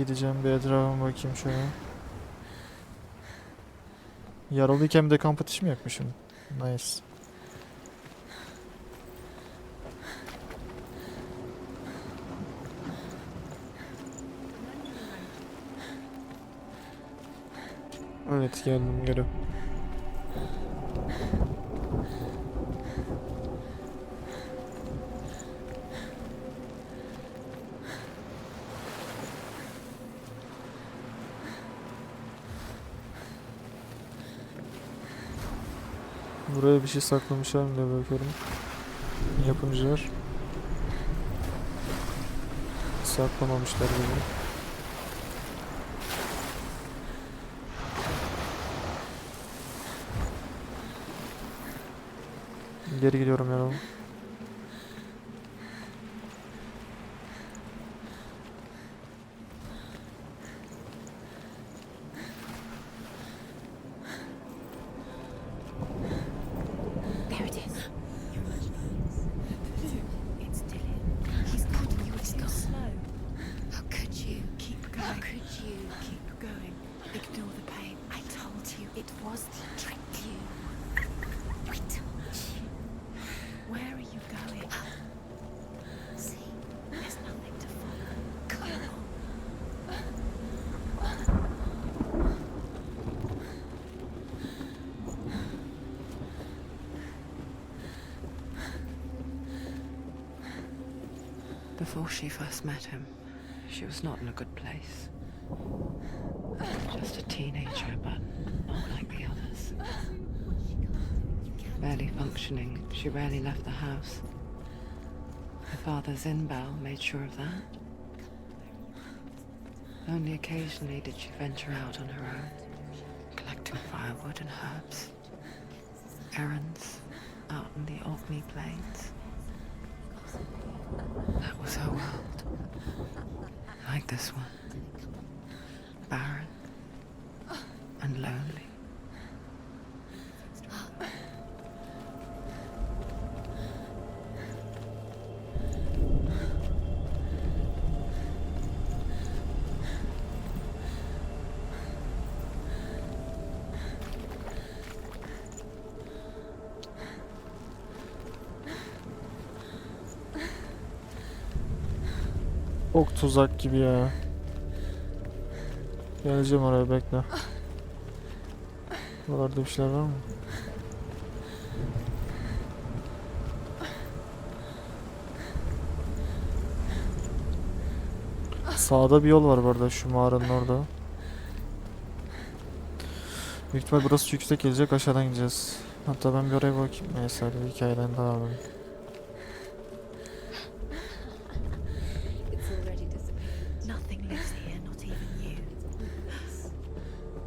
gideceğim, bir etrafıma bakayım şöyle. Yaralıyken bir de kamp ateşi mi yakmışım? Nice. Evet, geldim geri. Buraya bir şey saklamışlar mı diye bakıyorum. Yapımcılar saklamamışlar gibi. Geri gidiyorum yani. There it is. It's Dillion. He's calling you too slow. How could you keep going? How could you keep going? Ignore the pain. I told you it was to trick you. I told you. Where are you going? See, there's nothing to follow. Come on. Before she first met him, she was not in a good place. Just a teenager, but not like the others. Barely functioning, she rarely left the house. Her father's in-bell made sure of that. Only occasionally did she venture out on her own, collecting firewood and herbs. Errands out in the Orkney Plains. That was her world. Like this one. Barren and lonely. Çok tuzak gibi ya. Geleceğim oraya, bekle. Buralarda bir şeyler var mı? Sağda bir yol var bu arada, şu mağaranın orada. Büyük ihtimal burası yüksek gelecek, aşağıdan gideceğiz. Hatta ben bir oraya bakayım. Neyse, hadi hikayeden devam edelim. It's already disappeared. Nothing lives here, not even you.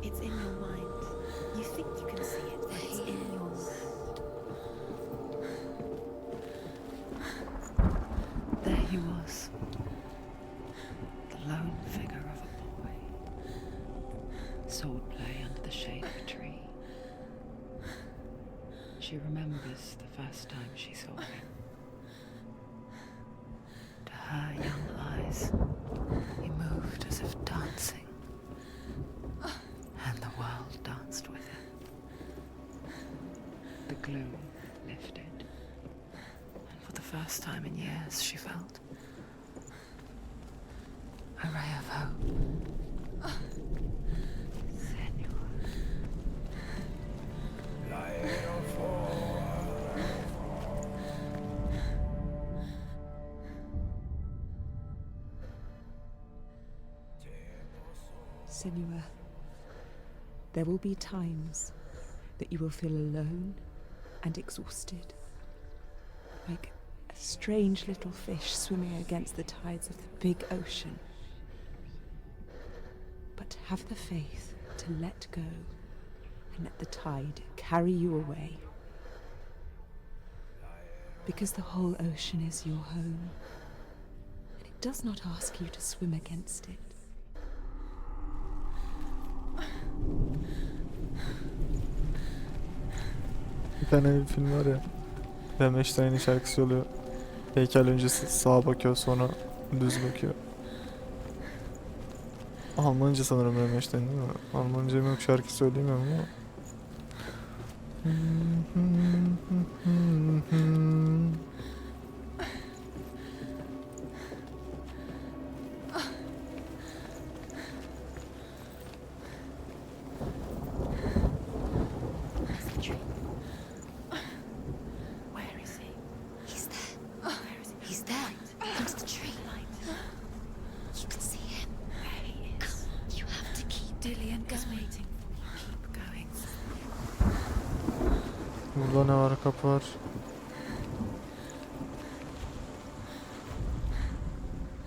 It's in your mind. You think you can see it, but it's in your mind. There he was. The lone figure of a boy. Swordplay under the shade of a tree. She remembers the first time she saw him. To her young eyes, he moved as if dancing, and the world danced with him. The gloom lifted, and for the first time in years she felt a ray of hope. Senor. Senua, there will be times that you will feel alone and exhausted, like a strange little fish swimming against the tides of the big ocean. But have the faith to let go and let the tide carry you away. Because the whole ocean is your home, and it does not ask you to swim against it. Bir tane bir film var ya. Einstein'in şarkısı oluyor. Heykel öncesi sağa bakıyor, sonra düz bakıyor. Almanca sanırım Römeş'ten değil mi? Almancam yok, şarkı söyleyemiyorum ama. There's the tree. Where is he? He's there. Where is he? He's there. Against the tree. You can see him. There he is. Come, you have to keep Dillion is waiting for you. Keep going. Burada ne var? Kapı var.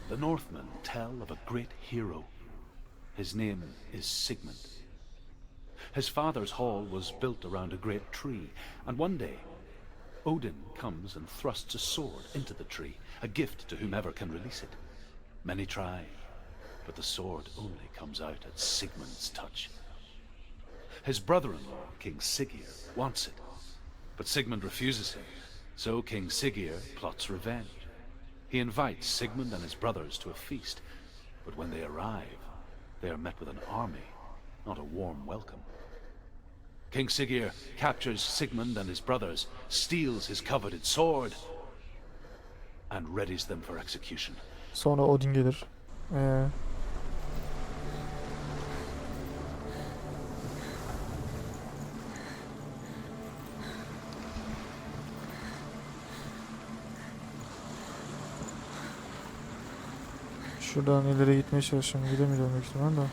The Northmen tell of a great hero. His name is Sigmund. His father's hall was built around a great tree, and one day, Odin comes and thrusts a sword into the tree, a gift to whomever can release it. Many try, but the sword only comes out at Sigmund's touch. His brother-in-law, King Siggeir, wants it, but Sigmund refuses him, so King Siggeir plots revenge. He invites Sigmund and his brothers to a feast, but when they arrive, they are met with an army, not a warm welcome. King Siggeir captures Sigmund and his brothers, steals his coveted sword, and readies them for execution. Sonra Odin gelir. Şuradan ileri gitmeye çalışıyorum. Gidemiyorum büyük ihtimal de.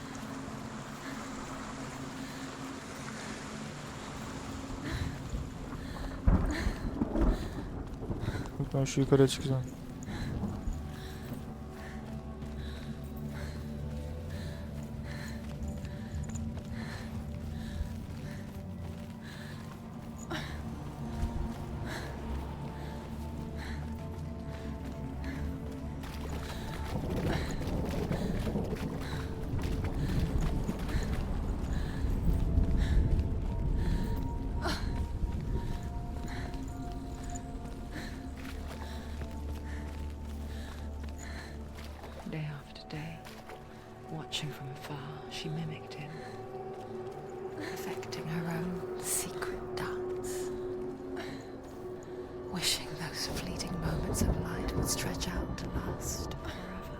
Ben şu yukarıya çıkacağım. Day after day, watching from afar, she mimicked him, perfecting her own secret dance, wishing those fleeting moments of light would stretch out to last forever.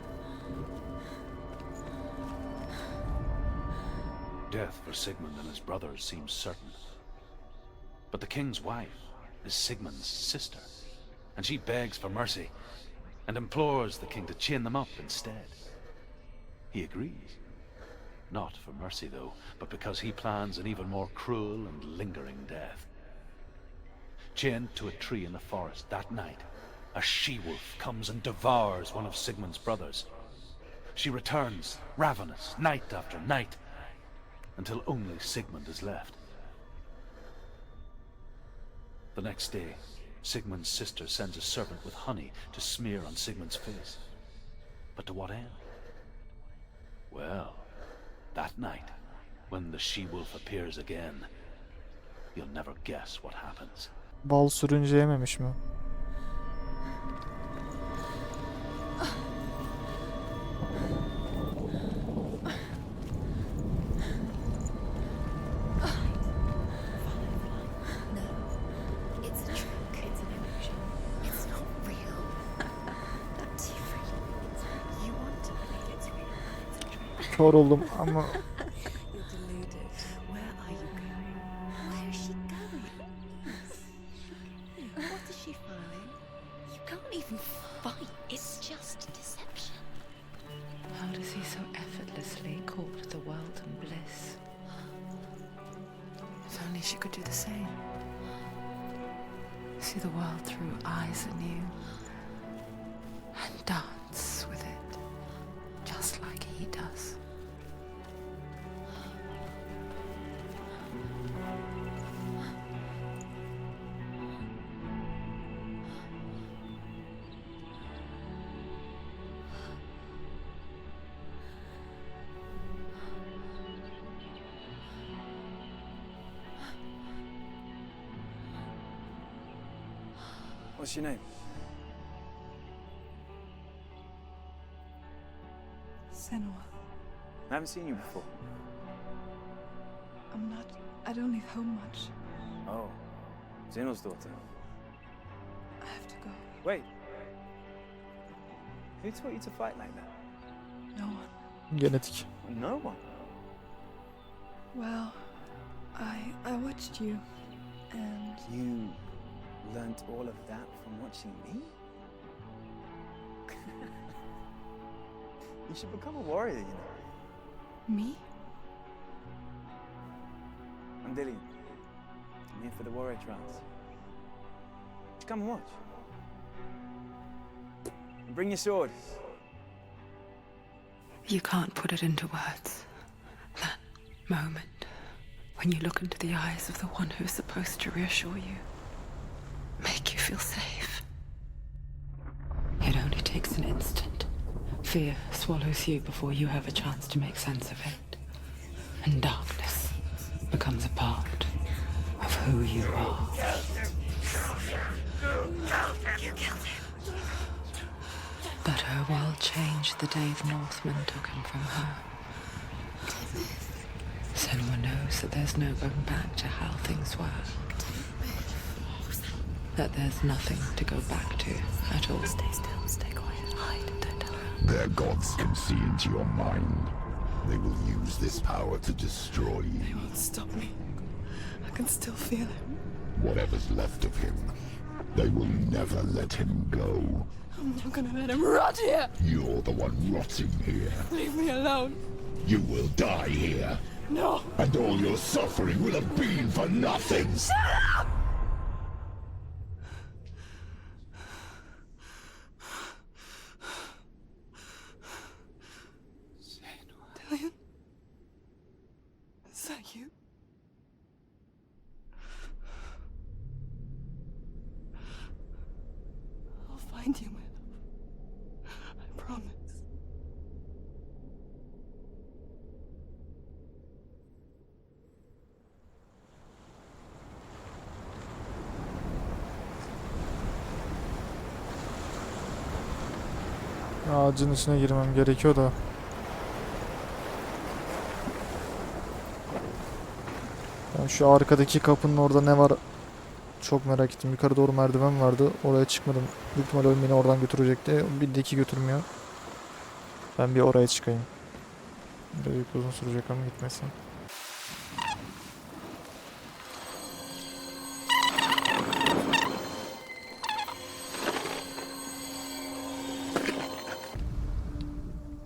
Death for Sigmund and his brothers seems certain. But the king's wife is Sigmund's sister, and she begs for mercy and implores the king to chain them up instead. He agrees. Not for mercy, though, but because he plans an even more cruel and lingering death. Chained to a tree in the forest that night, a she-wolf comes and devours one of Sigmund's brothers. She returns, ravenous, night after night, until only Sigmund is left. The next day, Sigmund's sister sends a servant with honey to smear on Sigmund's face. But to what end? Well, that night, when the she-wolf appears again, you'll never guess what happens. Bal sürünce yememiş mi? It's a trick. It's an illusion. It's not real. That's different. You want to believe it's real. It's a trick. Kör oldum ama You're deluded. Where are you going? Where is she going? What is she following? You can't even fight. It's just deception. How does he so effortlessly court the world and bliss? If only she could do the same. See the world through eyes anew and dance with it, just like he does. What's your name? Senua. I haven't seen you before. I'm not. I don't leave home much. Oh, Zeno's daughter. I have to go. Wait. Who taught you to fight like that? No one. Genetik. No one. Well, I watched you, and You learnt all of that from watching me? You should become a warrior, you know. me? I'm Dillion. I'm here for the warrior trials. Just come and watch. And bring your sword. You can't put it into words. That moment when you look into the eyes of the one who's supposed to reassure you, make you feel safe. It only takes an instant. Fear swallows you before you have a chance to make sense of it. And darkness becomes a part of who you are. You killed him. But her world changed the day the Northmen took him from her. Senua knows that there's no going back to how things were. That there's nothing to go back to at all. Stay still, stay quiet, hide, don't tell her. Their gods can see into your mind. They will use this power to destroy They you. won't stop me. I can still feel him. Whatever's left of him, they will never let him go. I'm not gonna let him rot here. You're the one rotting here. Leave me alone. You will die here, No. and all your suffering will have been for nothing. Dillion? Is that you? I'll find you, my love. I promise. Ağacın içine girmem gerekiyor da. Ben şu arkadaki kapının orada ne var çok merak ettim. Yukarı doğru merdiven vardı. Oraya çıkmadım. Büyük ihtimalle oyun beni oradan götürecekti. Bildeki götürmüyor. Ben bir oraya çıkayım. Büyük uzun sürecek ama gitmesin.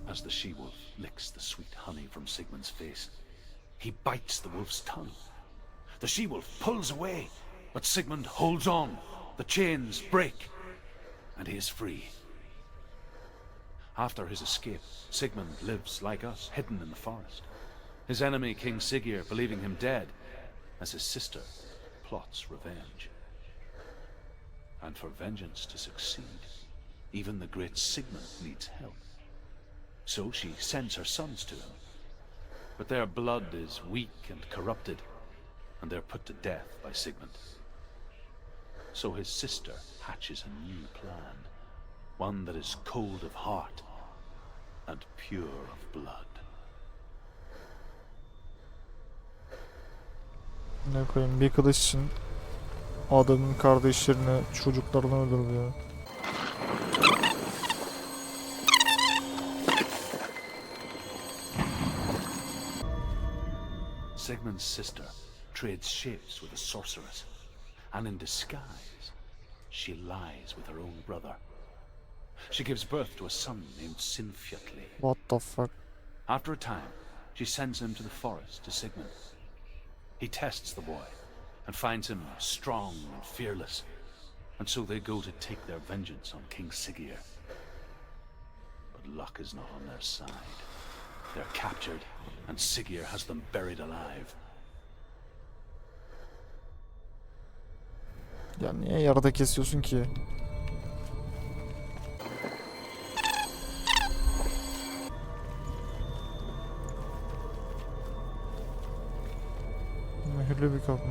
As the she-wolf licks the sweet honey from Sigmund's face, he bites the wolf's tongue. The she-wolf pulls away, but Sigmund holds on. The chains break, and he is free. After his escape, Sigmund lives like us, hidden in the forest. His enemy, King Siggeir, believing him dead, as his sister plots revenge. And for vengeance to succeed, even the great Sigmund needs help. So she sends her sons to him. But their blood is weak and corrupted, and they're put to death by Sigmund. So his sister hatches a new plan, one that is cold of heart and pure of blood. Ne koyayım, bir kılıç için adamın kardeşlerini, çocuklarını öldürüyor. Sigmund's sister trades shapes with a sorceress, and in disguise, she lies with her own brother. She gives birth to a son named Sinfjotli. What the fuck? After a time, she sends him to the forest to Sigmund. He tests the boy and finds him strong and fearless, and so they go to take their vengeance on King Siggeir. But luck is not on their side. They're captured, and Siggeir has them buried alive. Ya niye yarıda kesiyorsun ki? Mühürlü bir kapı.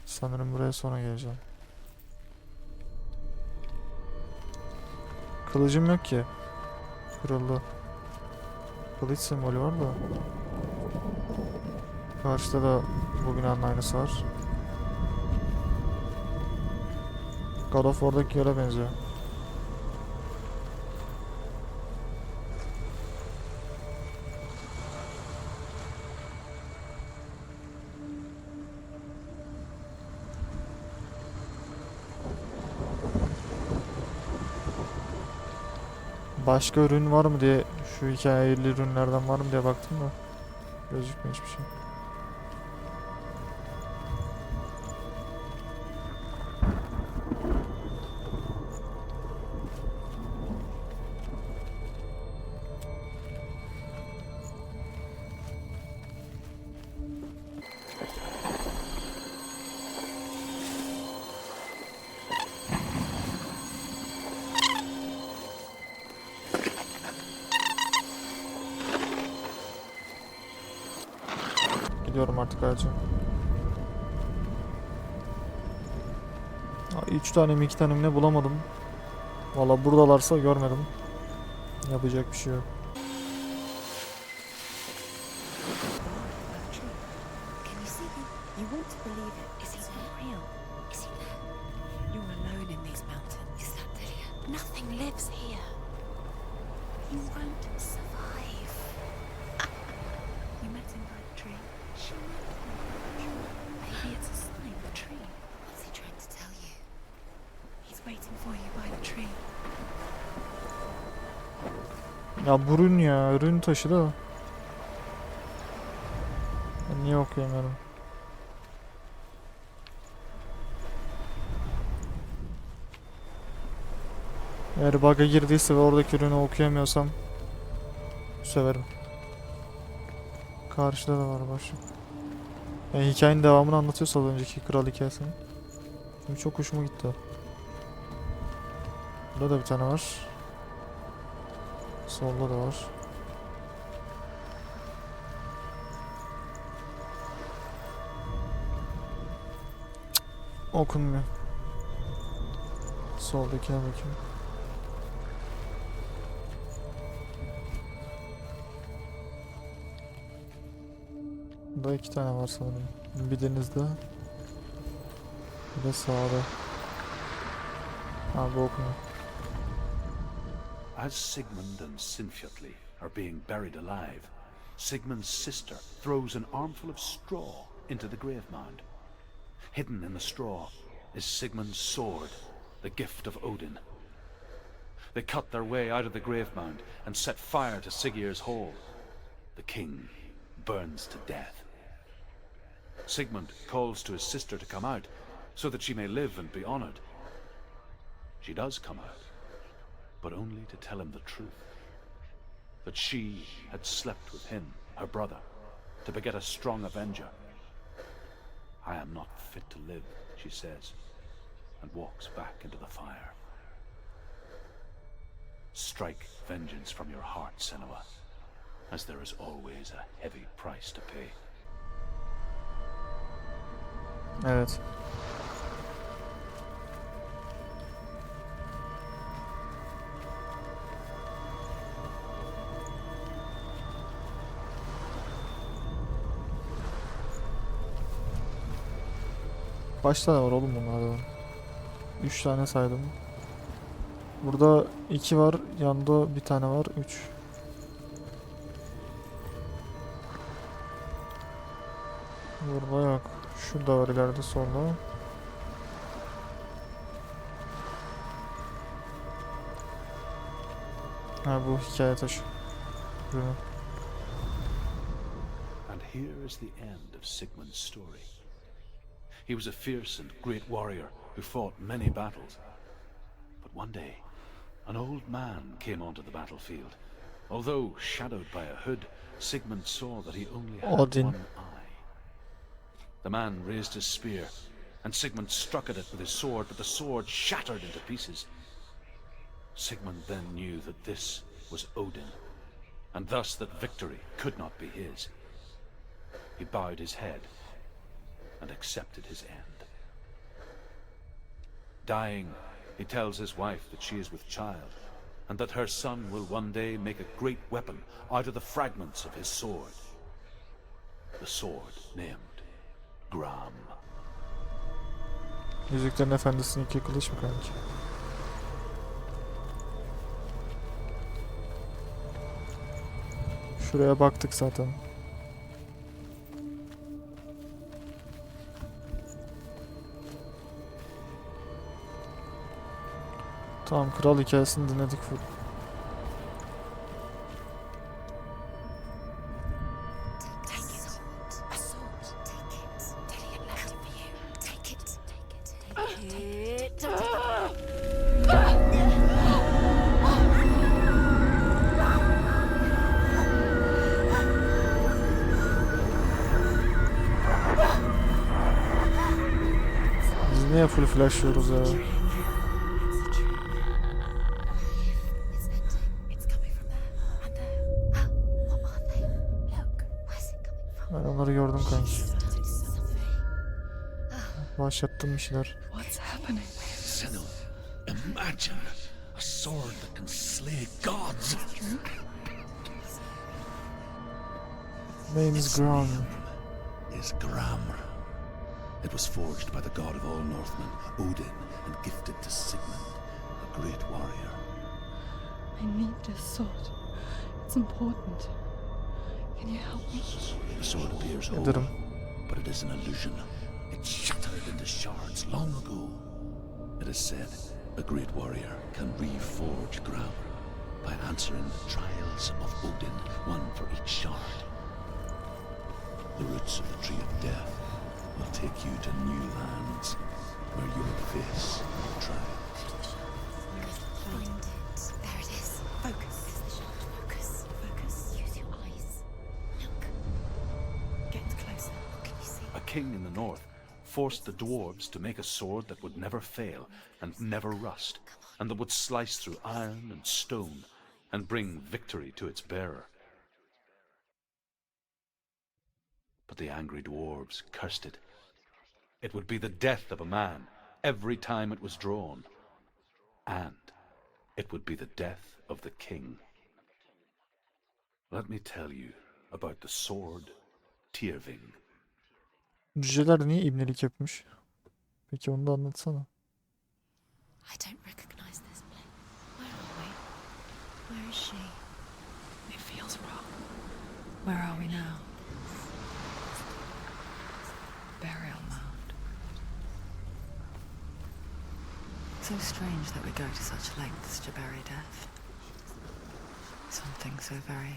Sanırım buraya sonra geleceğim. Kılıcım yok ki. Kırıldı. Kılıç sembolü var da. Karşıda da bu binanın aynısı var. God of War'daki yere benziyor. Başka ürün var mı diye, şu hikayeli ürünlerden var mı diye baktım da gözükmüyor hiçbir şey. Gidiyorum artık ağaca. 3 tane mi 2 tane mi ne bulamadım. Valla buradalarsa görmedim. Yapacak bir şey yok. Can you see him? You want to believe it. Is he not real? Is he there? You're alone in these mountains. Is that Dillion? Nothing lives here. You won't survive. You met him by the tree. She met him by the tree. Maybe it's a sign, the tree. What's he trying to tell you? He's waiting for you by the tree. Ya bu rün ya. Rün taşı da. Ben niye okuyamıyorum? Eğer bug'a girdiyse ve oradaki ürünü okuyamıyorsam söverim. Karşıda da var başka. Yani hikayenin devamını anlatıyorsa az önceki kral hikayesini. Şimdi çok hoşuma gitti. Burada da bir tane var. Solda da var. Okunmuyor. Soldakine bakayım. Burada 2 tane var sanırım. Bir denizde. Bir de sağda. Ha bu okunuyor. As Sigmund and Sinfjotli are being buried alive, Sigmund's sister throws an armful of straw into the grave mound. Hidden in the straw is Sigmund's sword, the gift of Odin. They cut their way out of the grave mound and set fire to Siggeir's hall. The king burns to death. Sigmund calls to his sister to come out so that she may live and be honored. She does come out, but only to tell him the truth. That she had slept with him, her brother, to beget a strong avenger. I am not fit to live, she says, and walks back into the fire. Strike vengeance from your heart, Senua, as there is always a heavy price to pay. Evet. Kaç tane var oğlum bunlardan? 3 tane saydım. Burada 2 var, yanda bir tane var, 3. Burada yok. Şurada var ileride solda. Ha bu hikaye taşı. Ürünü. And here is the end of Sigmund's story. He was a fierce and great warrior who fought many battles. But one day, an old man came onto the battlefield. Although shadowed by a hood, Sigmund saw that he only had Odin. one eye. The man raised his spear, and Sigmund struck at it with his sword, but the sword shattered into pieces. Sigmund then knew that this was Odin, and thus that victory could not be his. He bowed his head and accepted his end. Dying, he tells his wife that she is with child, and that her son will one day make a great weapon out of the fragments of his sword. The sword named Gram. Yüzüklerin Efendisi'nin iki kılıç mı kanki? Şuraya baktık zaten. Tamam, kral hikayesini dinledik full. Take it. A sword. Take it. Dillion left it for you. Take it. Take it. Take it. Biz niye full flashlıyoruz ya? It's the tree. It's ending. It's coming from there. And there. Oh, what are they? Look. Where's it coming from? Ben onları gördüm kanki. She's done something. Başlattım bir şeyler. What's happening? Senua, imagine a sword that can slay gods. Name is Gram. Is Gram. It was forged by the god of all Northmen, Odin, and gifted to Sigmund, a great warrior. I need this sword. It's important. Can you help me? The sword appears whole, Ederim. but it is an illusion. It shattered into shards long ago. It is said a great warrior can reforge Gram by answering the trials of Odin, one for each shard. The roots of the tree of death will take you to new lands where you will face trials. Find it. There it is. Focus. Focus. Focus. Use your eyes. Look. Get closer. What can you see? A king in the north forced the dwarves to make a sword that would never fail and never rust, and that would slice through iron and stone and bring victory to its bearer. But the angry dwarves cursed it. It would be the death of a man every time it was drawn, and it would be the death of the king. Let me tell you about the sword Tyrving. Cüceler niye ibnelik yapmış? Peki onu da anlatsana. I don't recognize this place. Where are we? Where is she? It feels wrong. Where are we now? Burial mound. So strange that we go to such lengths to bury death. Something so very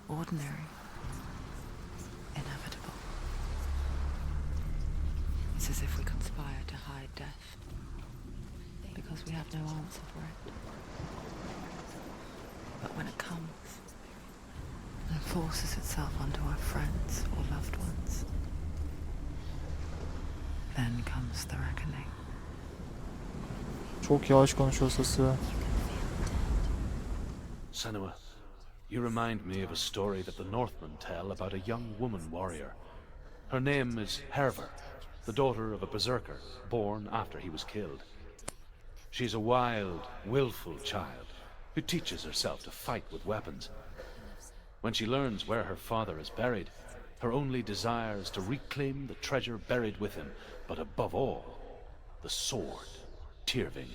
ordinary, inevitable. It's as if we conspire to hide death because we have no answer for it. But when it comes and forces itself onto our friends or loved ones, then comes the reckoning. Çok yavaş konuşuyor sesi ya. Senua, you remind me of a story that the Northmen tell about a young woman warrior. Her name is Herver, the daughter of a berserker born after he was killed. She's a wild, willful child who teaches herself to fight with weapons. When she learns where her father is buried, her only desire is to reclaim the treasure buried with him, but above all, the sword, Tyrving.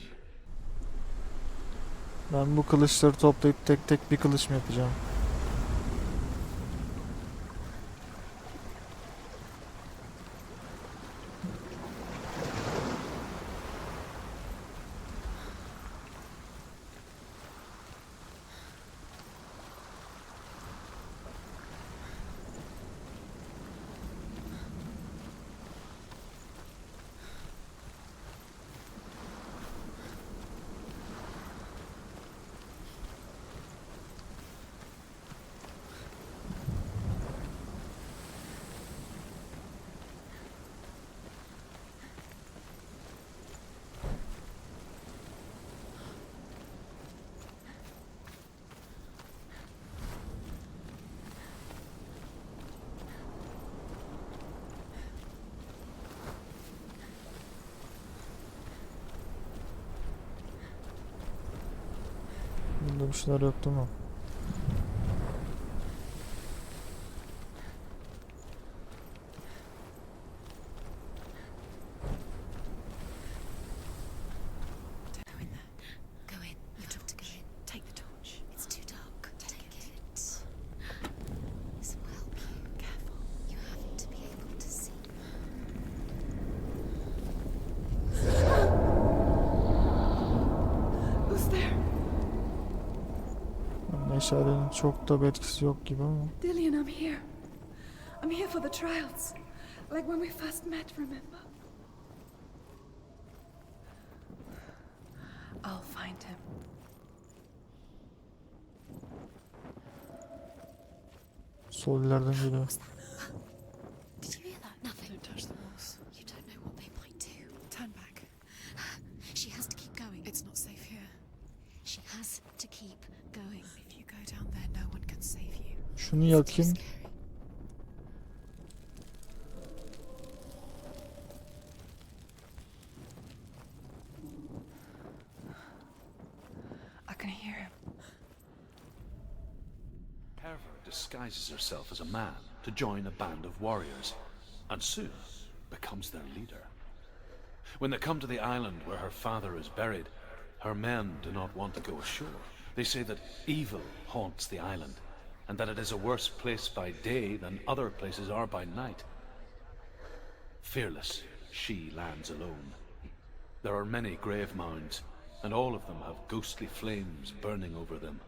Ben bu kılıçları toplayıp tek tek bir kılıç mı yapacağım? bir şeyler yok değil mi? Go in there. Go in. You took to go in. Take the torch. It's too dark. Take it. This will help you. Careful. You have to be able to see. Who's there? Meşalenin çok da bir etkisi yok gibi ama. Dillion, I'm here. I'm here for the trials. Like when we first met, remember? I'll find him. Sol ileriden geliyor. Did you hear that? Nothing. Don't touch the walls. You don't know what they might do. Turn back. She has to keep going. It's not safe here. She has to keep going. If you go down there, no one can save you. Şunu It's too yakayım. scary. I can hear him. Herva disguises herself as a man to join a band of warriors, and soon becomes their leader. When they come to the island where her father is buried, her men do not want to go ashore. They say that evil haunts the island, and that it is a worse place by day than other places are by night. Fearless, she lands alone. There are many grave mounds, and all of them have ghostly flames burning over them.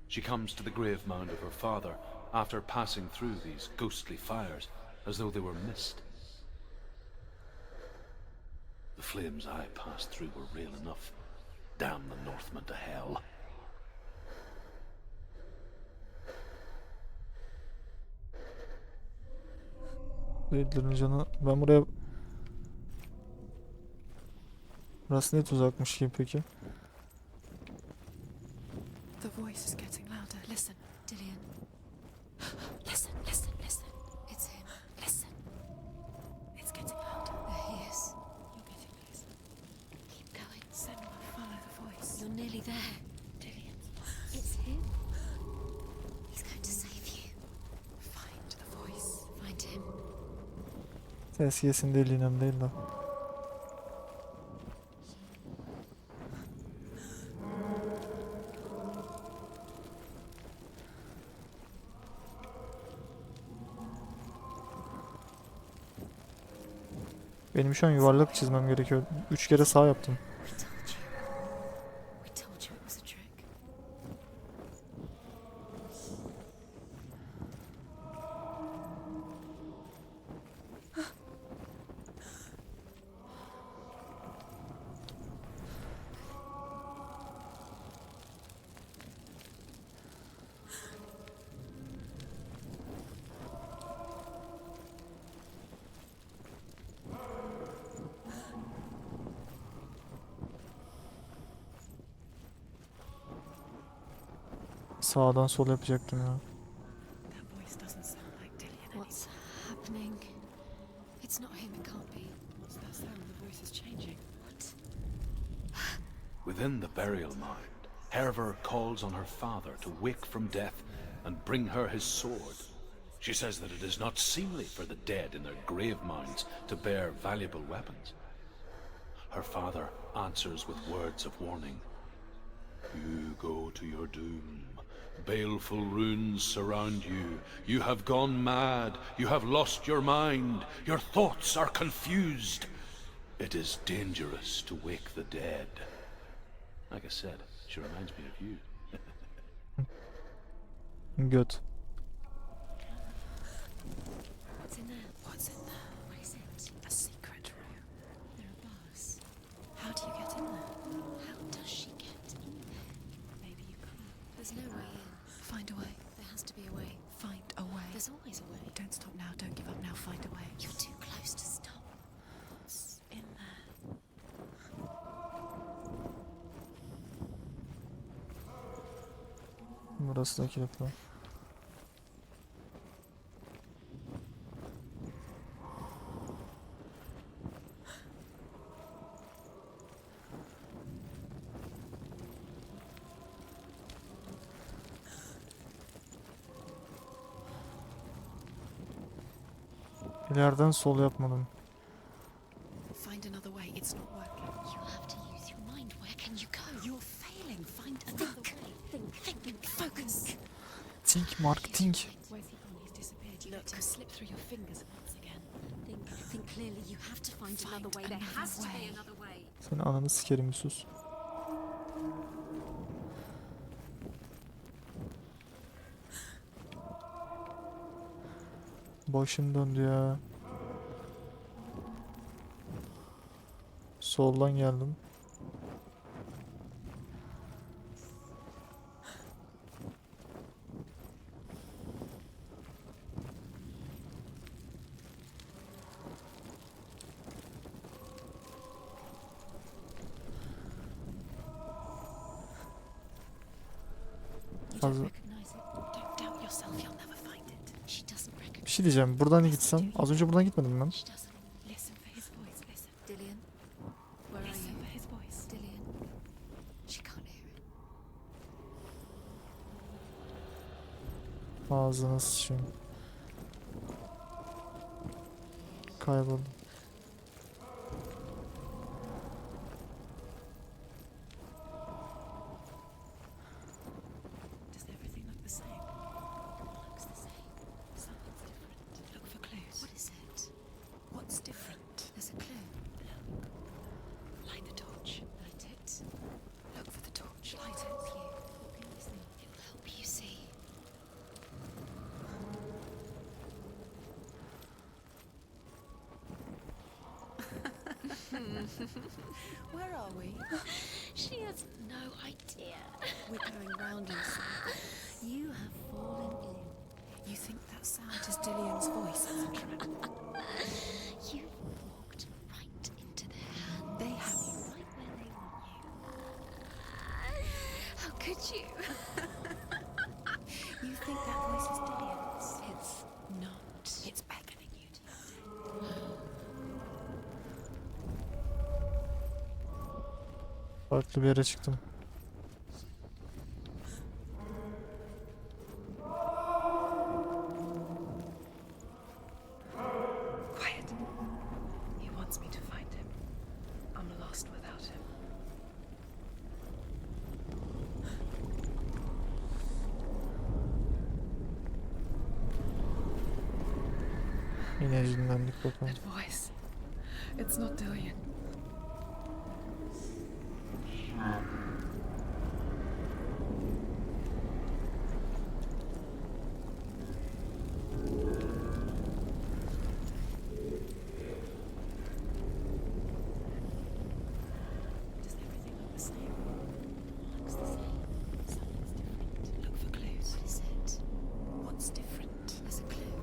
She comes to the grave mound of her father after passing through these ghostly fires, as though they were mist. The flames I passed through were real enough. Damn the Northmen to hell. Redler'in canı. Ben buraya... Burası ne tuzakmış gibi peki? The voice is getting louder. Listen. Dillion. Listen, listen, listen. It's him. Listen. It's getting louder. There he is. You're getting closer. Keep going. Senua, follow the voice. You're nearly there. Dillion, It's him. He's going to save you. find the voice. Find him. Ses yesin değil inem değil de. Benim şu an yuvarlak çizmem gerekiyor. 3 kere sağ yaptım. We told you. We told you it was a trick. Sağdan sol yapacaktım ya. That voice doesn't sound like Dillion anymore. What's happening? It's not him, it can't be. What's that sound? The voice is changing. What? Within the burial mound, Herva calls on her father to wake from death and bring her his sword. She says that it is not seemly for the dead in their grave mounds to bear valuable weapons. Her father answers with words of warning. You go to your doom. Baleful runes surround you. You have gone mad. You have lost your mind. Your thoughts are confused. It is dangerous to wake the dead. Like I said, she reminds me of you. Göt. What's in there? What's in there? What is it? A secret room. There are bars. How do you get in there? How does she get in there? Maybe you can. There's no way in. Find a way. There has to be a way. Find a way. There's always a way. Don't stop now. Don't give up now. Find a way. You're too close to stop. What's in there? Burası da kilitli. İleriden sol yapmadım. Find another way. It's not working. You have to use your mind. Where can you go? You're failing. Find another way. Think. Focus. Think Mark, think. Where's he gone? He's disappeared. You let him slip through your fingers once again. Think clearly. You have to find another way. There another has to way. be another way. Senin ananı sikerim, bir sus. Başım döndü ya. Soldan geldim. You Fazla- don't recognize it. Don't doubt yourself. You'll never find it. She doesn't recognize. Bir şey diyeceğim. Buradan gitsem. Az önce buradan gitmedim ben. She doesn't. Listen for his voice. Listen. Dillion, where are Listen you? for his voice. Dillion. She can't hear it. Ağzına sıçayım. Kayboldum. Does everything look the same? Looks the same. Something's different. Look for clues. What is it? What's different? There's a clue. Light the torch. Light it. Look for the torch. Light it. Help you. What can you see? It will help you see. Where are we? She has no idea. We're going round in circles. You have fallen in. You think that sound is Dillion's voice? It's a trap. You've walked right into their hands. They have you. Right where they want you. How could you? You think that voice is Dillion's? It's not. It's beckoning you to your Farklı bir yere çıktım. Quiet. He wants me to find him. I'm lost without him. Yine dinlendik bakalım. That voice. It's not Dillion. Does everything look the same? Looks the same. Something's different. Look for clues. What is it? What's different? There's a clue.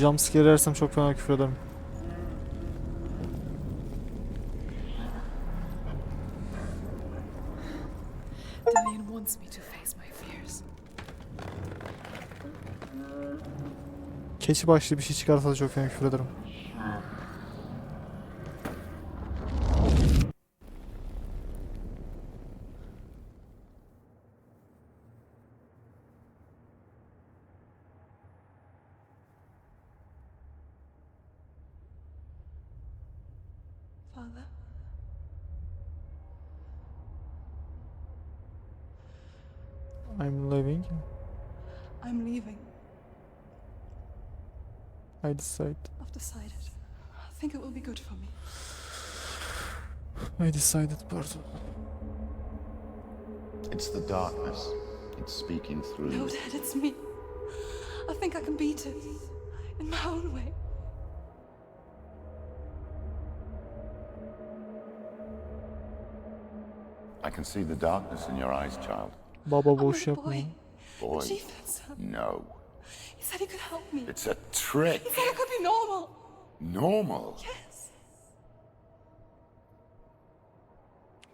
Jumpscare yersem çok fena küfür ederim. Dillion wants me to face my fears. Keçi başlı bir şey çıkarsa da çok fena küfür ederim. Father? I'm leaving. I'm leaving. I decide. I've decided. I think it will be good for me. I decided, pardon. It's the darkness. It's speaking through No, you. Dad, it's me. I think I can beat it. In my own way. I can see the darkness in your eyes, child. Baba I'm boş not a yapma. boy. Boy, The chief said so. no. He said he could help me. It's a trick. He said I could be normal. Normal. Yes.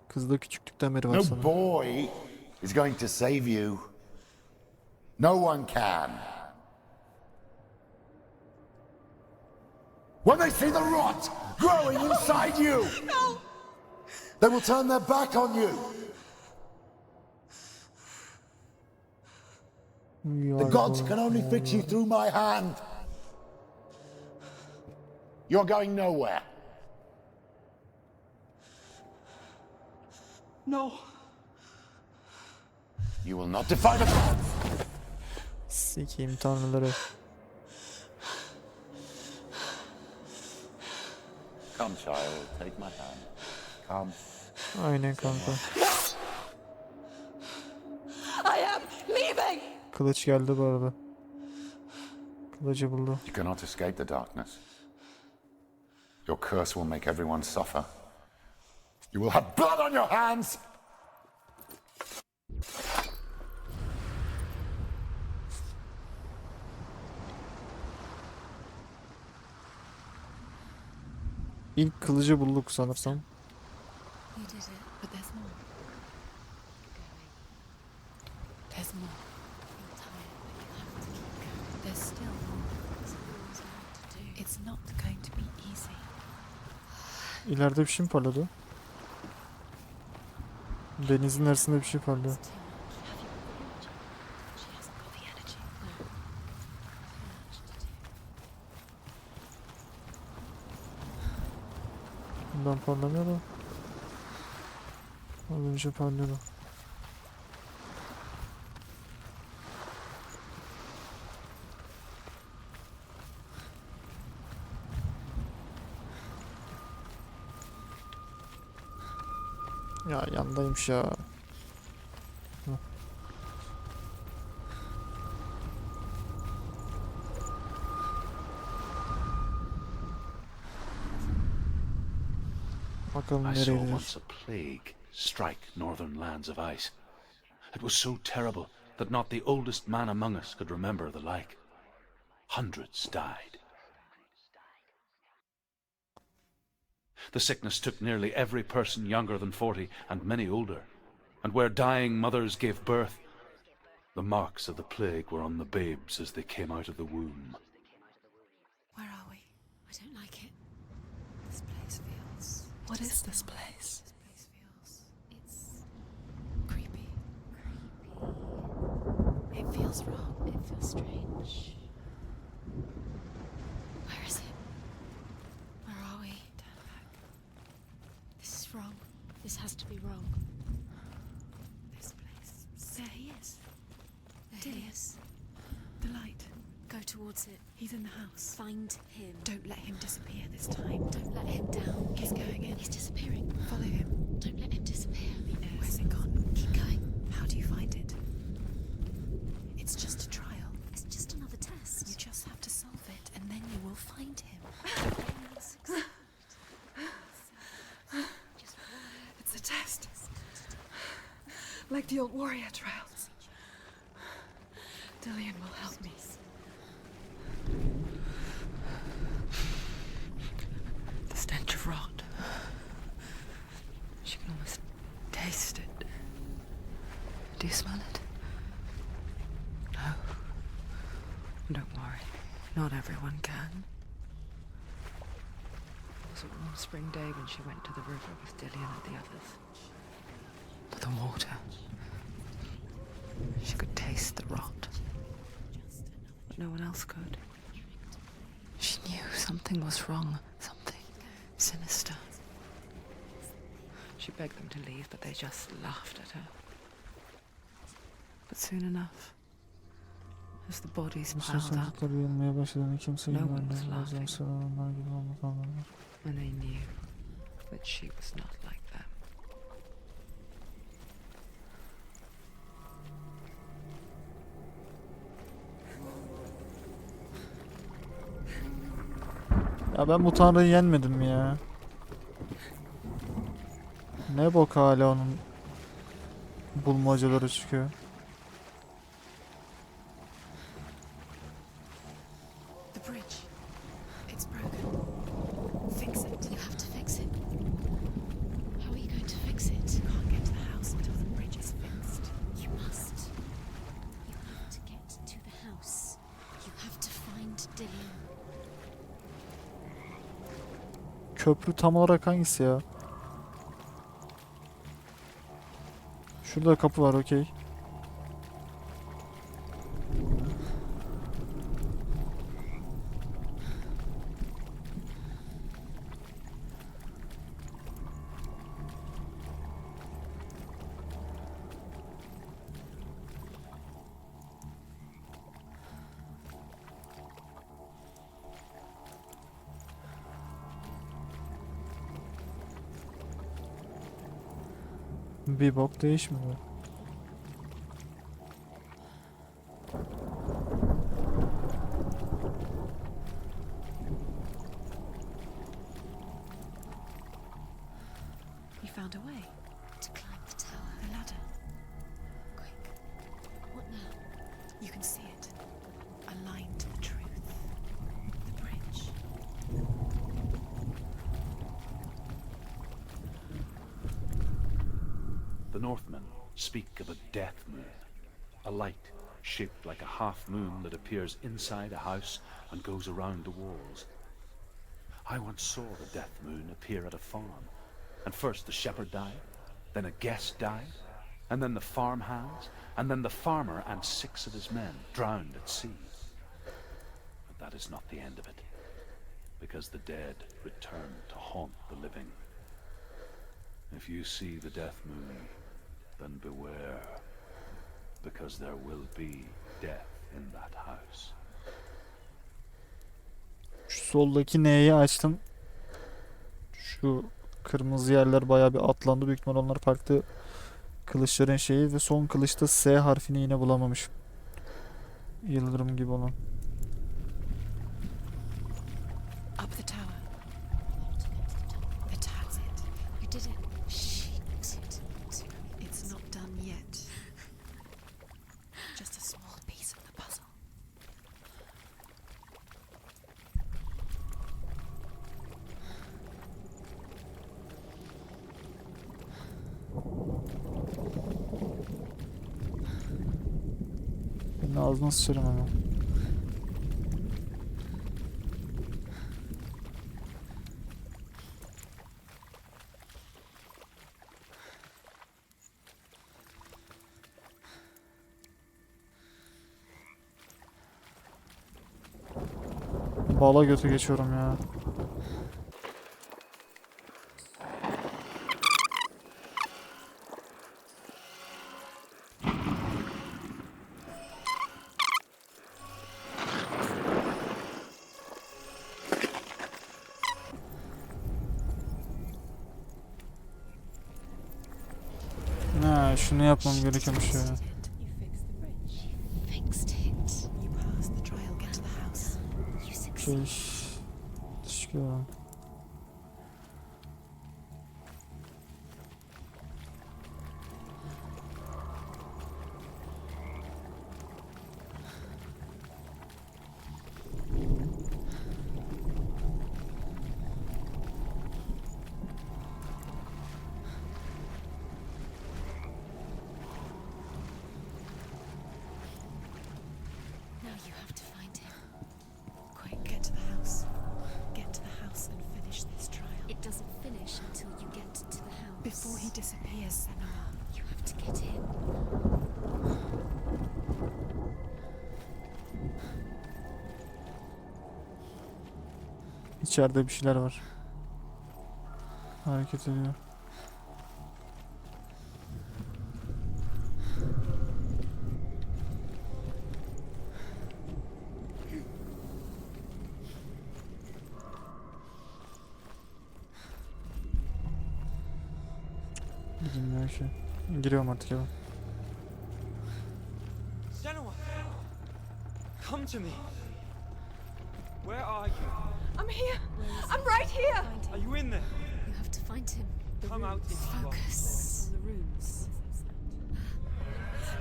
Kız da küçüklükten beri var No sanırım. boy is going to save you. No one can. When they see the rot growing inside you, No. they will turn their back on you. The gods can only fix you through my hand. You're going nowhere. No. You will not defy the gods. Sikeyim tanrıları. Come, child, take my hand. Come. Aynen kanka. I am leaving. Kılıç geldi bu arada. Kılıcı buldu. You cannot escape the darkness. Your curse will make everyone suffer. You will have blood on your hands. İlk kılıcı bulduk sanırsam. You did it. But there's more. There's more. You're tired, but you have to keep going. There's still more. There's always more to do. It's not going to be easy. İleride bir şey mi parladı? Denizin arasında bir şey parlıyor. It's too much. Have you got the energy? She hasn't got the energy. No. Too much to do. Bundan parlamıyor da. Az önce parlıyordu. Ya yandaymış ya. Heh. Bakalım I nereye saw gidiyor. once a plague strike northern lands of ice. It was so terrible that not the oldest man among us could remember the like. Hundreds died. The sickness took nearly every person younger than 40 and many older. And where dying mothers gave birth, the marks of the plague were on the babes as they came out of the womb. Where are we? I don't like it. This place feels. What is this place? This place feels. It's creepy. It feels wrong. It feels strange. Where is it? Where are we? Turn back. This is wrong. This has to be wrong. This place. There he is. There he is. The light. Go towards it. He's in the house. Find him. Don't let him disappear this time. Don't let him down. He's going in. He's disappearing. Follow him. Don't let him disappear. Where's it gone? Keep going. How do you find it? It's just a trial. It's just another test. You just have to solve it, and then you will find him. Just It's a test. Like the old warrior trials. Dillion will help me. Do you smell it? No. Don't worry. Not everyone can. It was a warm spring day when she went to the river with Dillion and the others. But the water. She could taste the rot. But no one else could. She knew something was wrong. Something sinister. She begged them to leave, but they just laughed at her. But soon enough, as the bodies piled up, no one was laughing. And they knew that she was not like them. Ya ben bu tanrıyı yenmedim ya. Ne bok hala onun bulmacaları çıkıyor. The bridge. It's broken. Fix it. You have to fix it. How are you going to fix it? You can't get to the house until the bridge is fixed. You must. You have to get to the house. You have to find Dillion. Köprü tam olarak hangisi ya? Şurada kapı var, okey. Bir bok değişmiyor. You found a way to climb the tower. The ladder. Quick. What now? You can see it. Aligned to the truth. The bridge. The Northmen speak of a death moon, a light shaped like a half moon that appears inside a house and goes around the walls. I once saw the death moon appear at a farm, and first the shepherd died, then a guest died, and then the farmhands, and then the farmer and 6 of his men drowned at sea. But that is not the end of it, because the dead return to haunt the living. If you see the death moon, then beware, because there will be death in that house. Şu soldaki N'yi açtım. Şu kırmızı yerler bayağı bir atlandı. Büyük ihtimal onlar farklı kılıçların şeyi ve son kılıçta S harfini yine bulamamışım. Yıldırım gibi olan. Up the tower. The tower's it. You did it. It's not done yet. Just a small piece of the puzzle. Senin ağzına sıçarım hemen. Bala götü geçiyorum ya. Ha, şunu yapmam gerekiyormuş ya. You fixed the bridge. Fixed it. You passed the trial. Get to the house. You succeeded. Çıkıyor. You have to find him. Quick, get to the house. Get to the house and finish this trial. It doesn't finish until you get to the house. Before he disappears, Senua. You have to get him. İçeride bir şeyler var. Hareket ediyor. Bilmiyorum ki. Giriyorum artık eve. Senua! Come to me! Where are you? I'm here. I'm right here. Are you in there? You have to find him. Come out into the light. Focus. The runes.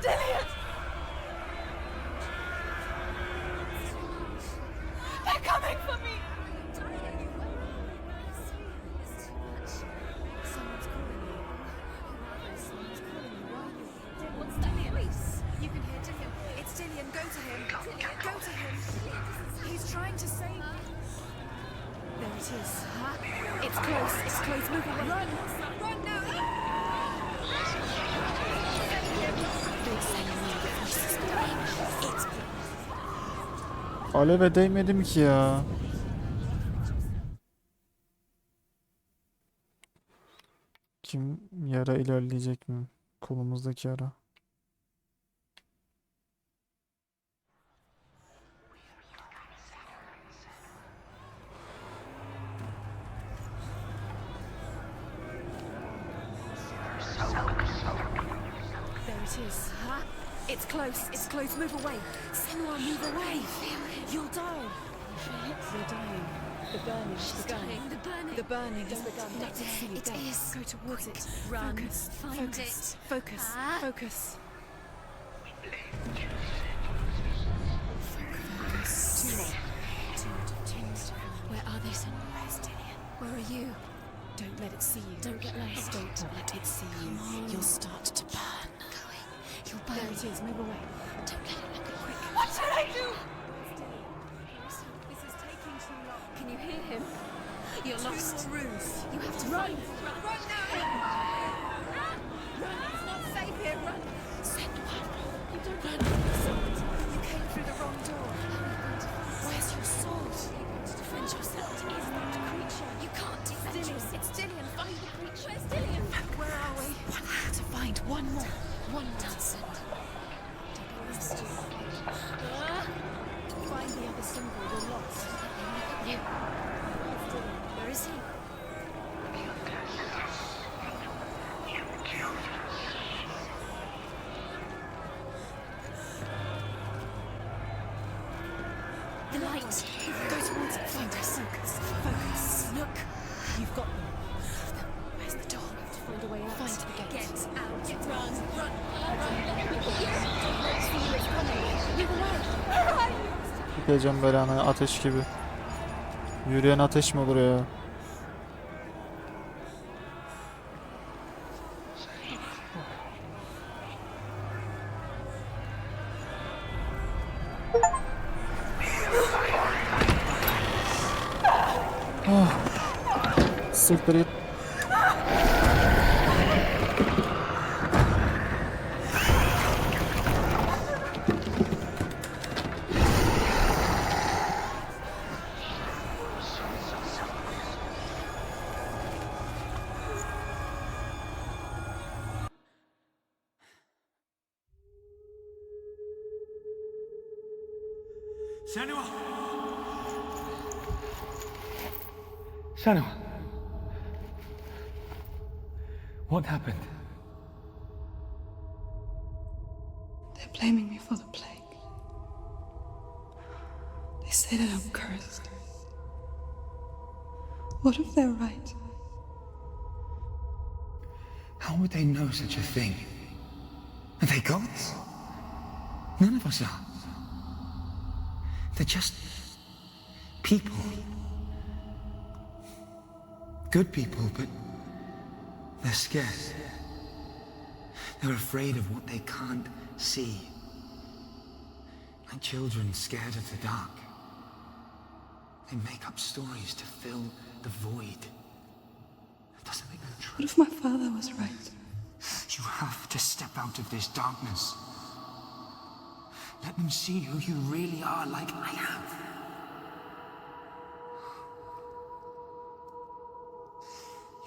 Dillion! They're coming for me. Someone's calling you. Someone's calling you. Why are you? What's that voice? You can hear Dillion. It's Dillion. Go to him. Go to him. He's trying to save you. There it is. It's close. It's close. Move away. Run. Run now. It's Aleve değmedim ki ya. Kim yara ilerleyecek mi? Kolumuzdaki yara. There it is. It's close. It's close. Move away. Senua, move away. You'll die. You're dying. The burning has begun. The burning. The burning has begun. Not Let it see you. It Go. is. Go towards it. Run. Focus. Find Focus. it. Focus. Ah. Focus. Focus. Two more. Two more. Where are they, Senua? Where's Dillion? Where are you? Don't let it see you. Don't get lost. Don't let it see you. Come on. You'll start to burn. Going. You'll burn. There it is. Move away. Don't let it look at quick. What should I do? This is taking too long. Can you hear him? You're lost. Two more rooms. You have to Run. find Run now! Run! It's not safe here. Run! Senua. You don't run. You came through the wrong door. Where's your sword? You're going to defend yourself. What is that creature? You can't defend Dillion. yourself. It's Dillion. Find the creature. Where's Dillion? Where are we? One more to find. One more. One more. Townsend. Find the other symbol. We're lost. You. Where is he? The light. Go towards it. Find us. Focus. Focus. Look. You've got them. Where's the door? We have to find a way out. Find the gate. Get out. Run. Run. Gideceğim böyle ana ateş gibi. Yürüyen ateş mi olur ya? Ah. Siktir git. Senua! Senua! What happened? They're blaming me for the plague. They say that I'm cursed. What if they're right? How would they know such a thing? Are they gods? None of us are. They're just people. Good people, but they're scared. They're afraid of what they can't see. Like children scared of the dark. They make up stories to fill the void. It doesn't make them true. What if my father was right? You have to step out of this darkness. Let them see who you really are, like I have.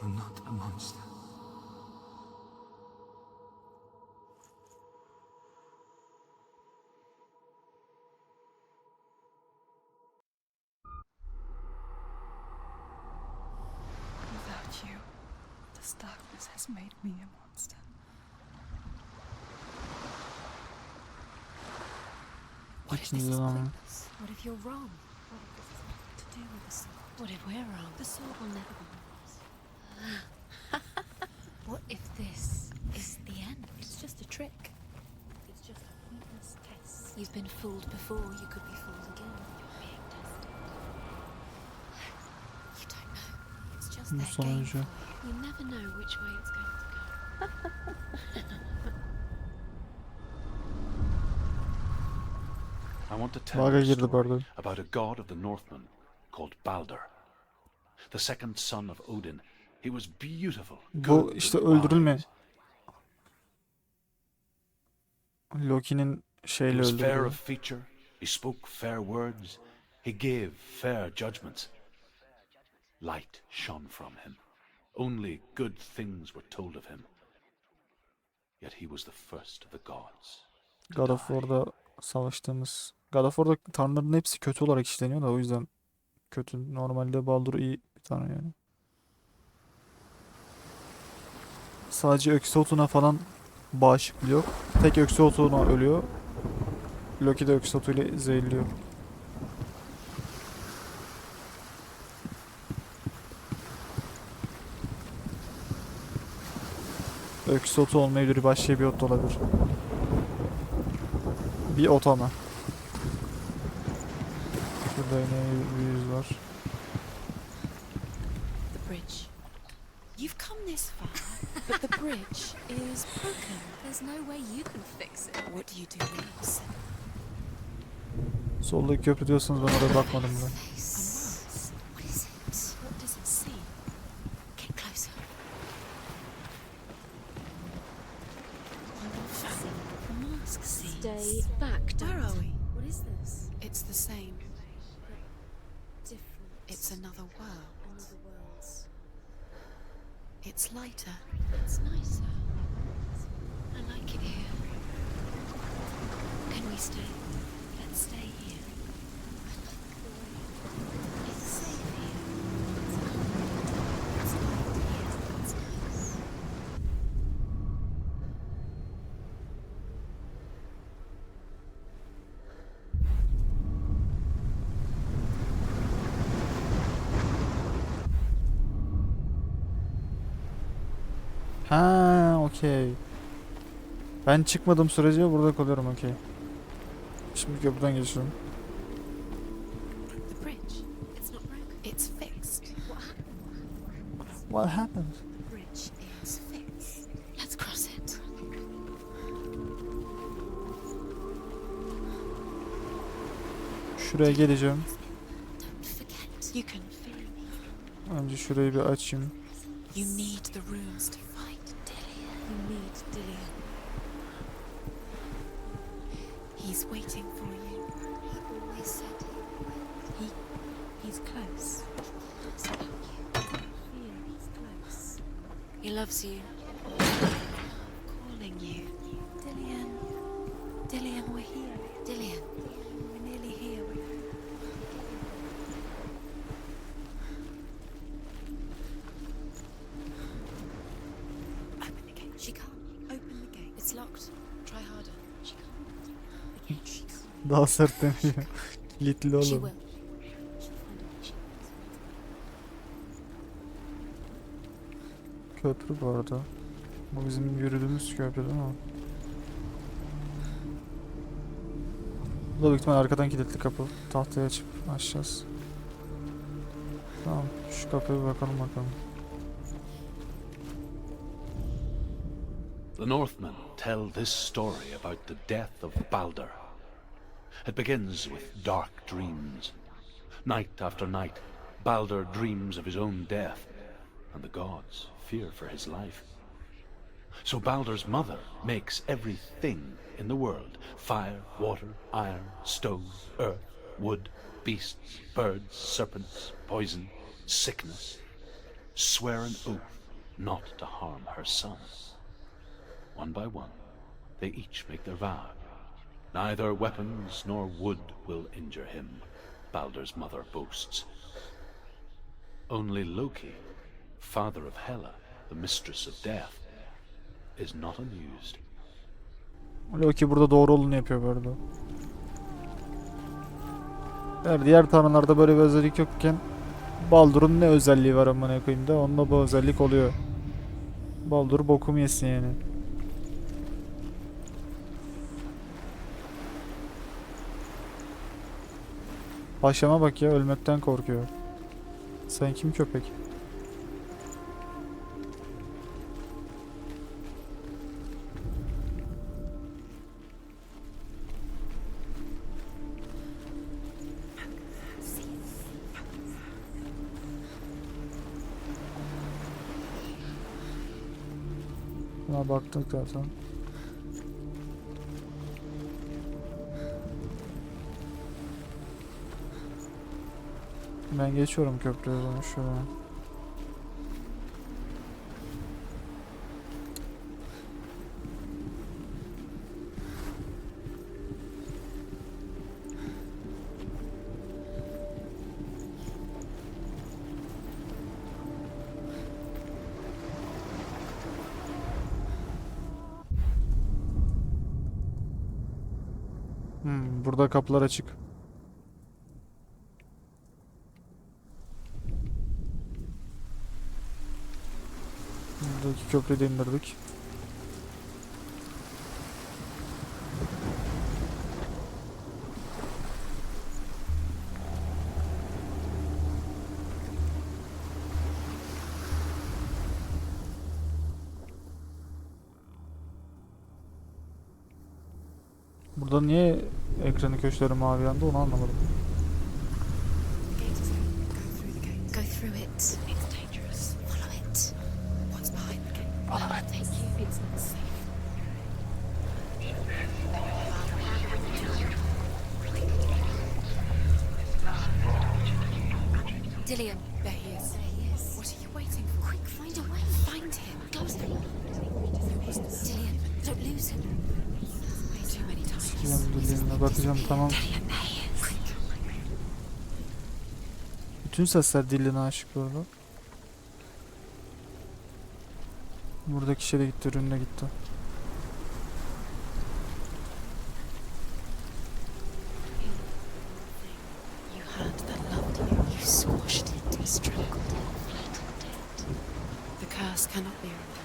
You're not a monster. Without you, this darkness has made me a monster. What if this is pointless? What if you're wrong? What if this is nothing to do with the sword? What if we're wrong? The sword will never be yours. What if this is the end? It's just a trick. It's just a pointless test. You've been fooled before, you could be fooled again. You're being tested. You don't know. It's just their game for you. You never know which way it's going to go. I want to tell Vaga you a girdi story pardon. about a god of the Northmen called Balder, the second son of Odin. He was beautiful, Bu good, işte and öldürülme. wise. Loki'nin He şeyle was fair öldürdüğü. of feature, he spoke fair words, he gave fair judgments. Light shone from him. Only good things were told of him. Yet he was the first of the gods. God of War'da savaştığımız. God of War'da tanrıların hepsi kötü olarak işleniyor da o yüzden kötü. Normalde Baldur iyi bir tanrı yani. Sadece Öksotuna falan bağışıklığı yok. Tek Öksotuna ölüyor. Loki de Öksotu ile zehirliyor. Öksotu olmayabilir, başka bir ot da olabilir. Bir ot ama. Şurada yine bir yüz var. The bridge. You've come this far, but the bridge is broken. There's no way you can fix it. What do you do next? Soldaki köprü diyorsanız ben oraya bakmadım bile. A mask. What is it? What does it see? Get closer. The mask sees. Stay back. Where are we? What is this? It's the same. Different. It's another world. Another world. It's lighter. It's nicer. I like it here. Can we stay? Let's stay here. It's safe here. It's light here. It's nice. Ha, okey. Ben çıkmadığım sürece burada kalıyorum, okey. Şimdi köprüden geçiyorum. The bridge. It's not broken. It's fixed. What happened? What happened? The bridge is fixed. Let's cross it. Şuraya geleceğim. Don't forget. You can feel me. Önce şurayı bir açayım. You need the runes to fight Dillion. You need Dillion. He's waiting for you. He always said he's close. It's about you. Feel he's close. He loves you. Calling you. Dillion. Dillion, we're here. Dillion. We're nearly here. Open the gate. She can't. Open the gate. It's locked. Try harder. She can't. She can't. Daha sert deniyor. Litli She oğlum. will. She'll find a way. She Köprü bu arada. Bu bizim yürüdüğümüz köprü değil mi? Bu da büyük ihtimal arkadan kilitli kapı. Tahtayı açıp açacağız. Tamam. Şu kapıya bir bakalım. The Northmen tell this story about the death of Balder. It begins with dark dreams. Night after night, Baldur dreams of his own death, and the gods fear for his life. So Baldur's mother makes everything in the world, fire, water, iron, stone, earth, wood, beasts, birds, serpents, poison, sickness, swear an oath not to harm her son. One by one, they each make their vow. Neither weapons nor wood will injure him, Baldur's mother boasts. Only Loki, father of Hela, the mistress of death, is not amused. Loki burada doğru olanı yapıyor bu arada. Yani diğer tanrılarda böyle bir özellik yokken Baldur'un ne özelliği var amına koyayım da onunla bu özellik oluyor. Baldur bokum yesin yani. Paşama bak ya, ölmekten korkuyor. Sen kim köpek? Buna baktık zaten. Ben geçiyorum köprüye şuraya. Burada kapılar açık. Buradaki köprüyü de indirdik. Burada niye ekranı köşeleri mavi yandı onu anlamadım. Go through it. It's dangerous. Follow it. What's behind the gate? Follow it. Thank you. It's not safe. Dillion. There he is. There he is. What are you waiting for? Quick, find a way. Find him. Go through. Dillion, don't lose him. Too many times. Dillion'e bakacağım, tamam. Bütün sesler Dillion'a aşık bu arada. Buradaki şey de gitti, ürünle gitti. The curse cannot be removed.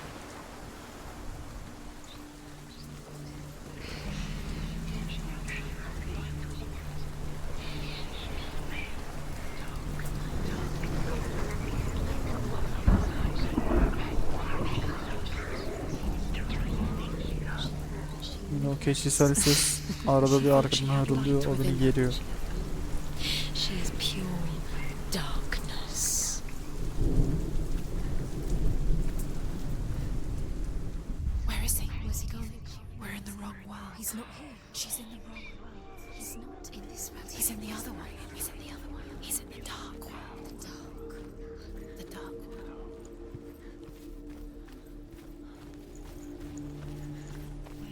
Yine o keçisel ses arada bir arkadan hırılıyor, o beni geriyor. She is pure darkness. Where is he? Where's he gone? We're in the wrong world. He's not here. She's in the wrong world. He's not in this world. He's in the other one. He's in the other one. He's in the dark world. The dark world.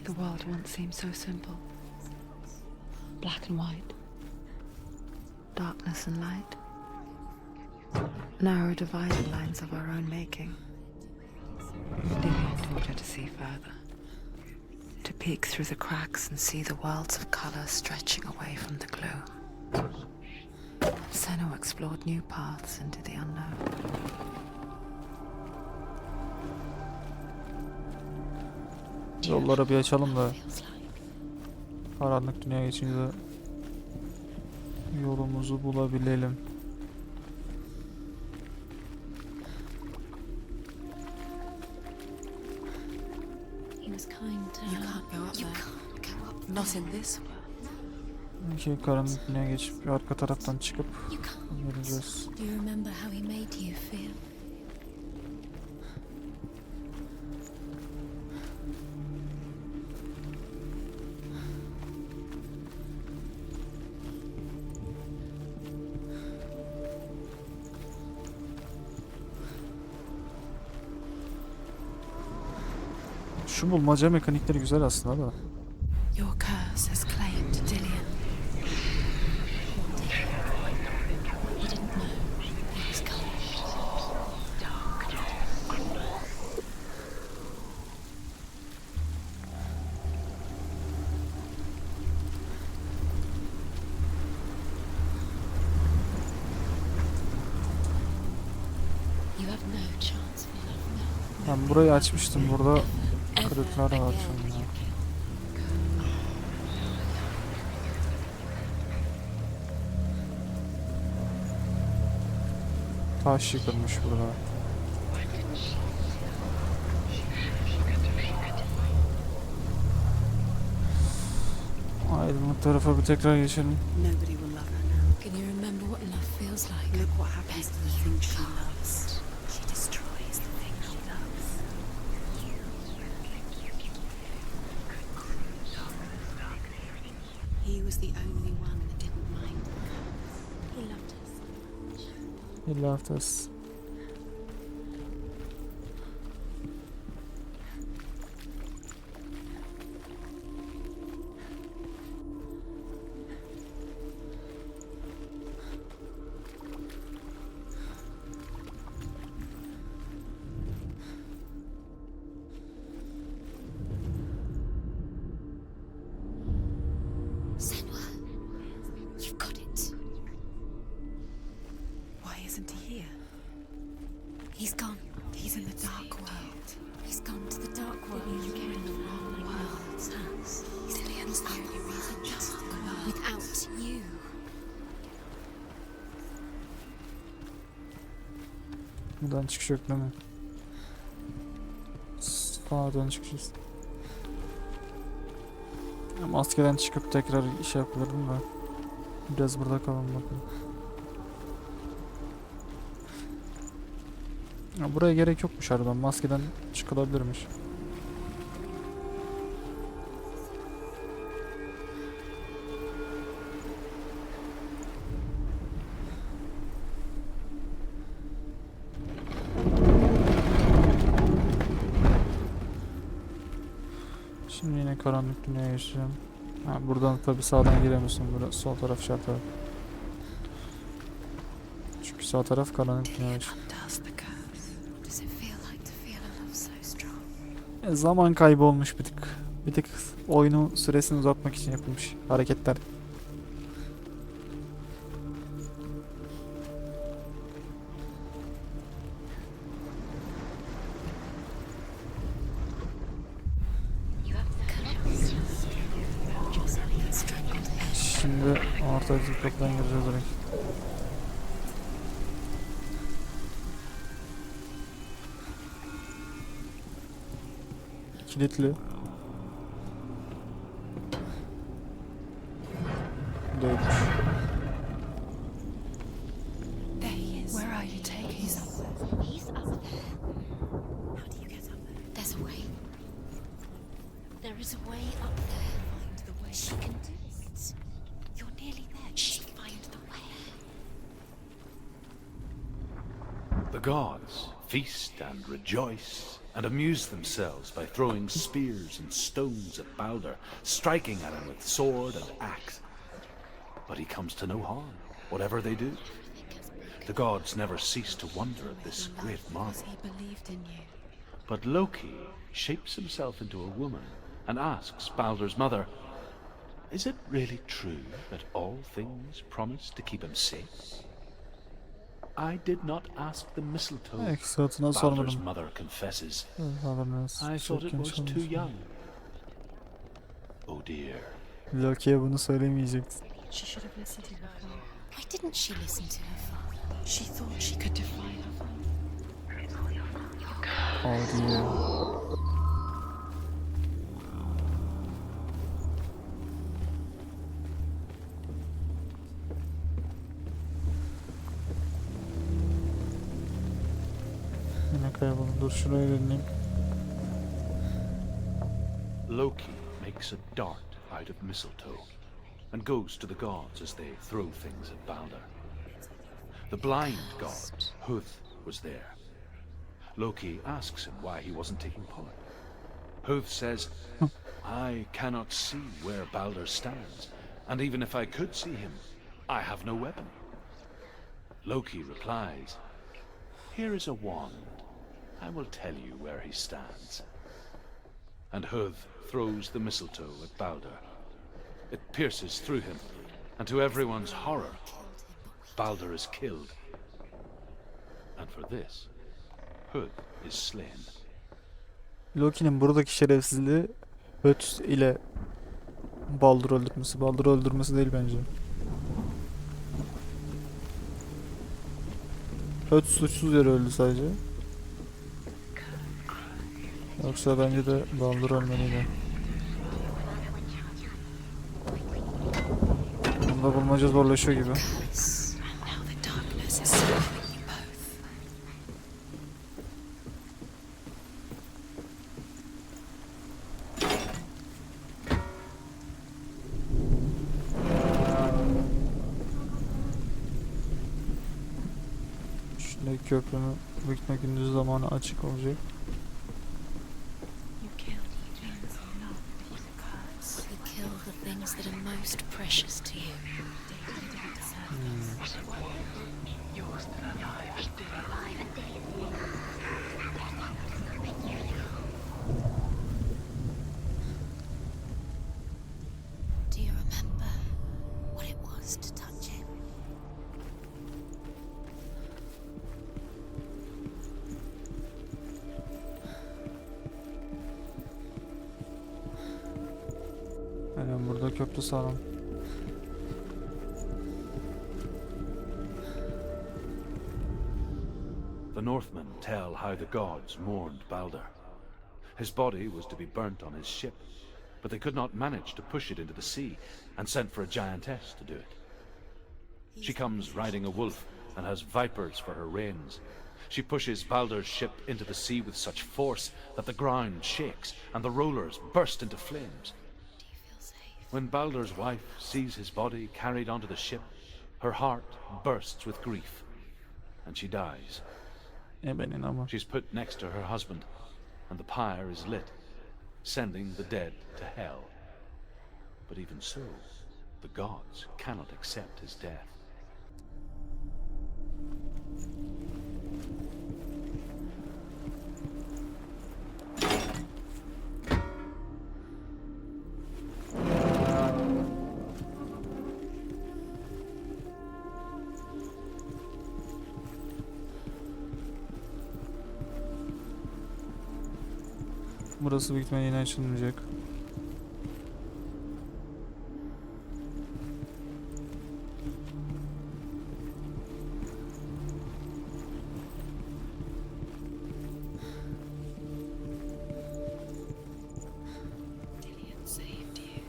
The world once seemed so simple. Black and white. Darkness and light. Narrow divided lines of our own making. Dillion taught her to see further. To peek through the cracks and see the worlds of color stretching away from the gloom. Seuna explored new paths into the unknown. Yolları bir açalım da karanlık dünya geçince yolumuzu bulabilelim. He was kind to her. You can't go up there. Can't go up Not in this world. İki karanlık dünyaya geçip bir arka taraftan çıkıp You can't. geleceğiz. Do you remember how he made you feel? Şu bulmaca mekanikleri güzel aslında da. Your curse has claimed Dillion. He didn't know he was coming. You have no chance for love now. Ben burayı açmıştım, burada Ever kırıklar var again şunlar. you can. Taş yıkılmış burada. Aydınlık tarafa bir tekrar geçelim. Nobody will love her now. Can you remember what love feels like? Look what happens to the things she loves. She destroys the things she loves. He was the only one that didn't mind. He loved us. He loved us. Senua, you've got it. Why isn't he here? He's gone. He's in the dark world. He's gone to the dark world. You're in the wrong world. Dillion's the only reason she's alive. Without you. Buradan çıkış yok değil mi? Sağdan çıkacağız. Maskeden çıkıp tekrar iş yapılırdım da. Biraz burada kalalım bakalım. Ya buraya gerek yokmuş harbiden. Maskeden çıkılabilirmiş. Şimdi yine karanlık dünyaya geçeceğim. Ha, buradan tabi sağdan giremiyorsun. Burada sol taraf şart taraf. Çünkü sağ taraf karanlık dünya. Undoes the curse. What does it feel like to feel a love so strong? Zaman kaybı olmuş bir tık. Bir tık oyunu süresini uzatmak için yapılmış hareketler. You have no chance. Just being strangled. Şimdi ortadaki kapıdan gireceğiz direkt. Kilitli. Değilmiş. There he is. Where are you taking He's us? up there. He's up there. How do you get up there? There's a way. There is a way up there. Find the way. She can do it. You're nearly there. Just find the way. The gods feast and rejoice and amuse themselves by throwing spears and stones at Balder, striking at him with sword and axe. But he comes to no harm, whatever they do. The gods never cease to wonder at this great marvel. He believed in you. But Loki shapes himself into a woman and asks Balder's mother, "Is it really true that all things promise to keep him safe?" I did not ask the mistletoe. Eksi atına Balder's sormadım. mother confesses, Haberiniz. I thought it was too young. Oh dear. Loki'ye bunu söylemeyecektin. She should have listened to her father. Why didn't she listen to her father? She thought she could defy her father. Oh dear. Dur şuraya deneyeyim. Loki makes a dart out of mistletoe and goes to the gods as they throw things at Balder. The blind god, Huth, was there. Loki asks him why he wasn't taking part. Huth says, I cannot see where Balder stands, and even if I could see him, I have no weapon. Loki replies, here is a wand. I will tell you where he stands. And Huth throws the mistletoe at Balder. It pierces through him, and to everyone's horror, Balder is killed. And for this, Huth is slain. Loki'nin buradaki şerefsizliği Höt ile Baldur'u öldürmesi. Baldur'u öldürmesi değil bence. Höt suçsuz yere öldü sadece. Yoksa bence de Baldur ölmeliydi. Bunda bulmaca zorlaşıyor gibi. Şimdi köprünün büyük ihtimalle gündüz zamanı açık olacak. That are most precious to you. Do you remember what it was to touch him? Aynen burada köprü sağlam. The Northmen tell how the gods mourned Balder. His body was to be burnt on his ship, but they could not manage to push it into the sea and sent for a giantess to do it. She comes riding a wolf and has vipers for her reins. She pushes Balder's ship into the sea with such force that the ground shakes and the rollers burst into flames. When Balder's wife sees his body carried onto the ship, her heart bursts with grief, and she dies. She's put next to her husband, and the pyre is lit, sending the dead to hell. But even so, the gods cannot accept his death. Burası büyük ihtimalle yine açılmayacak. Dillion saved you.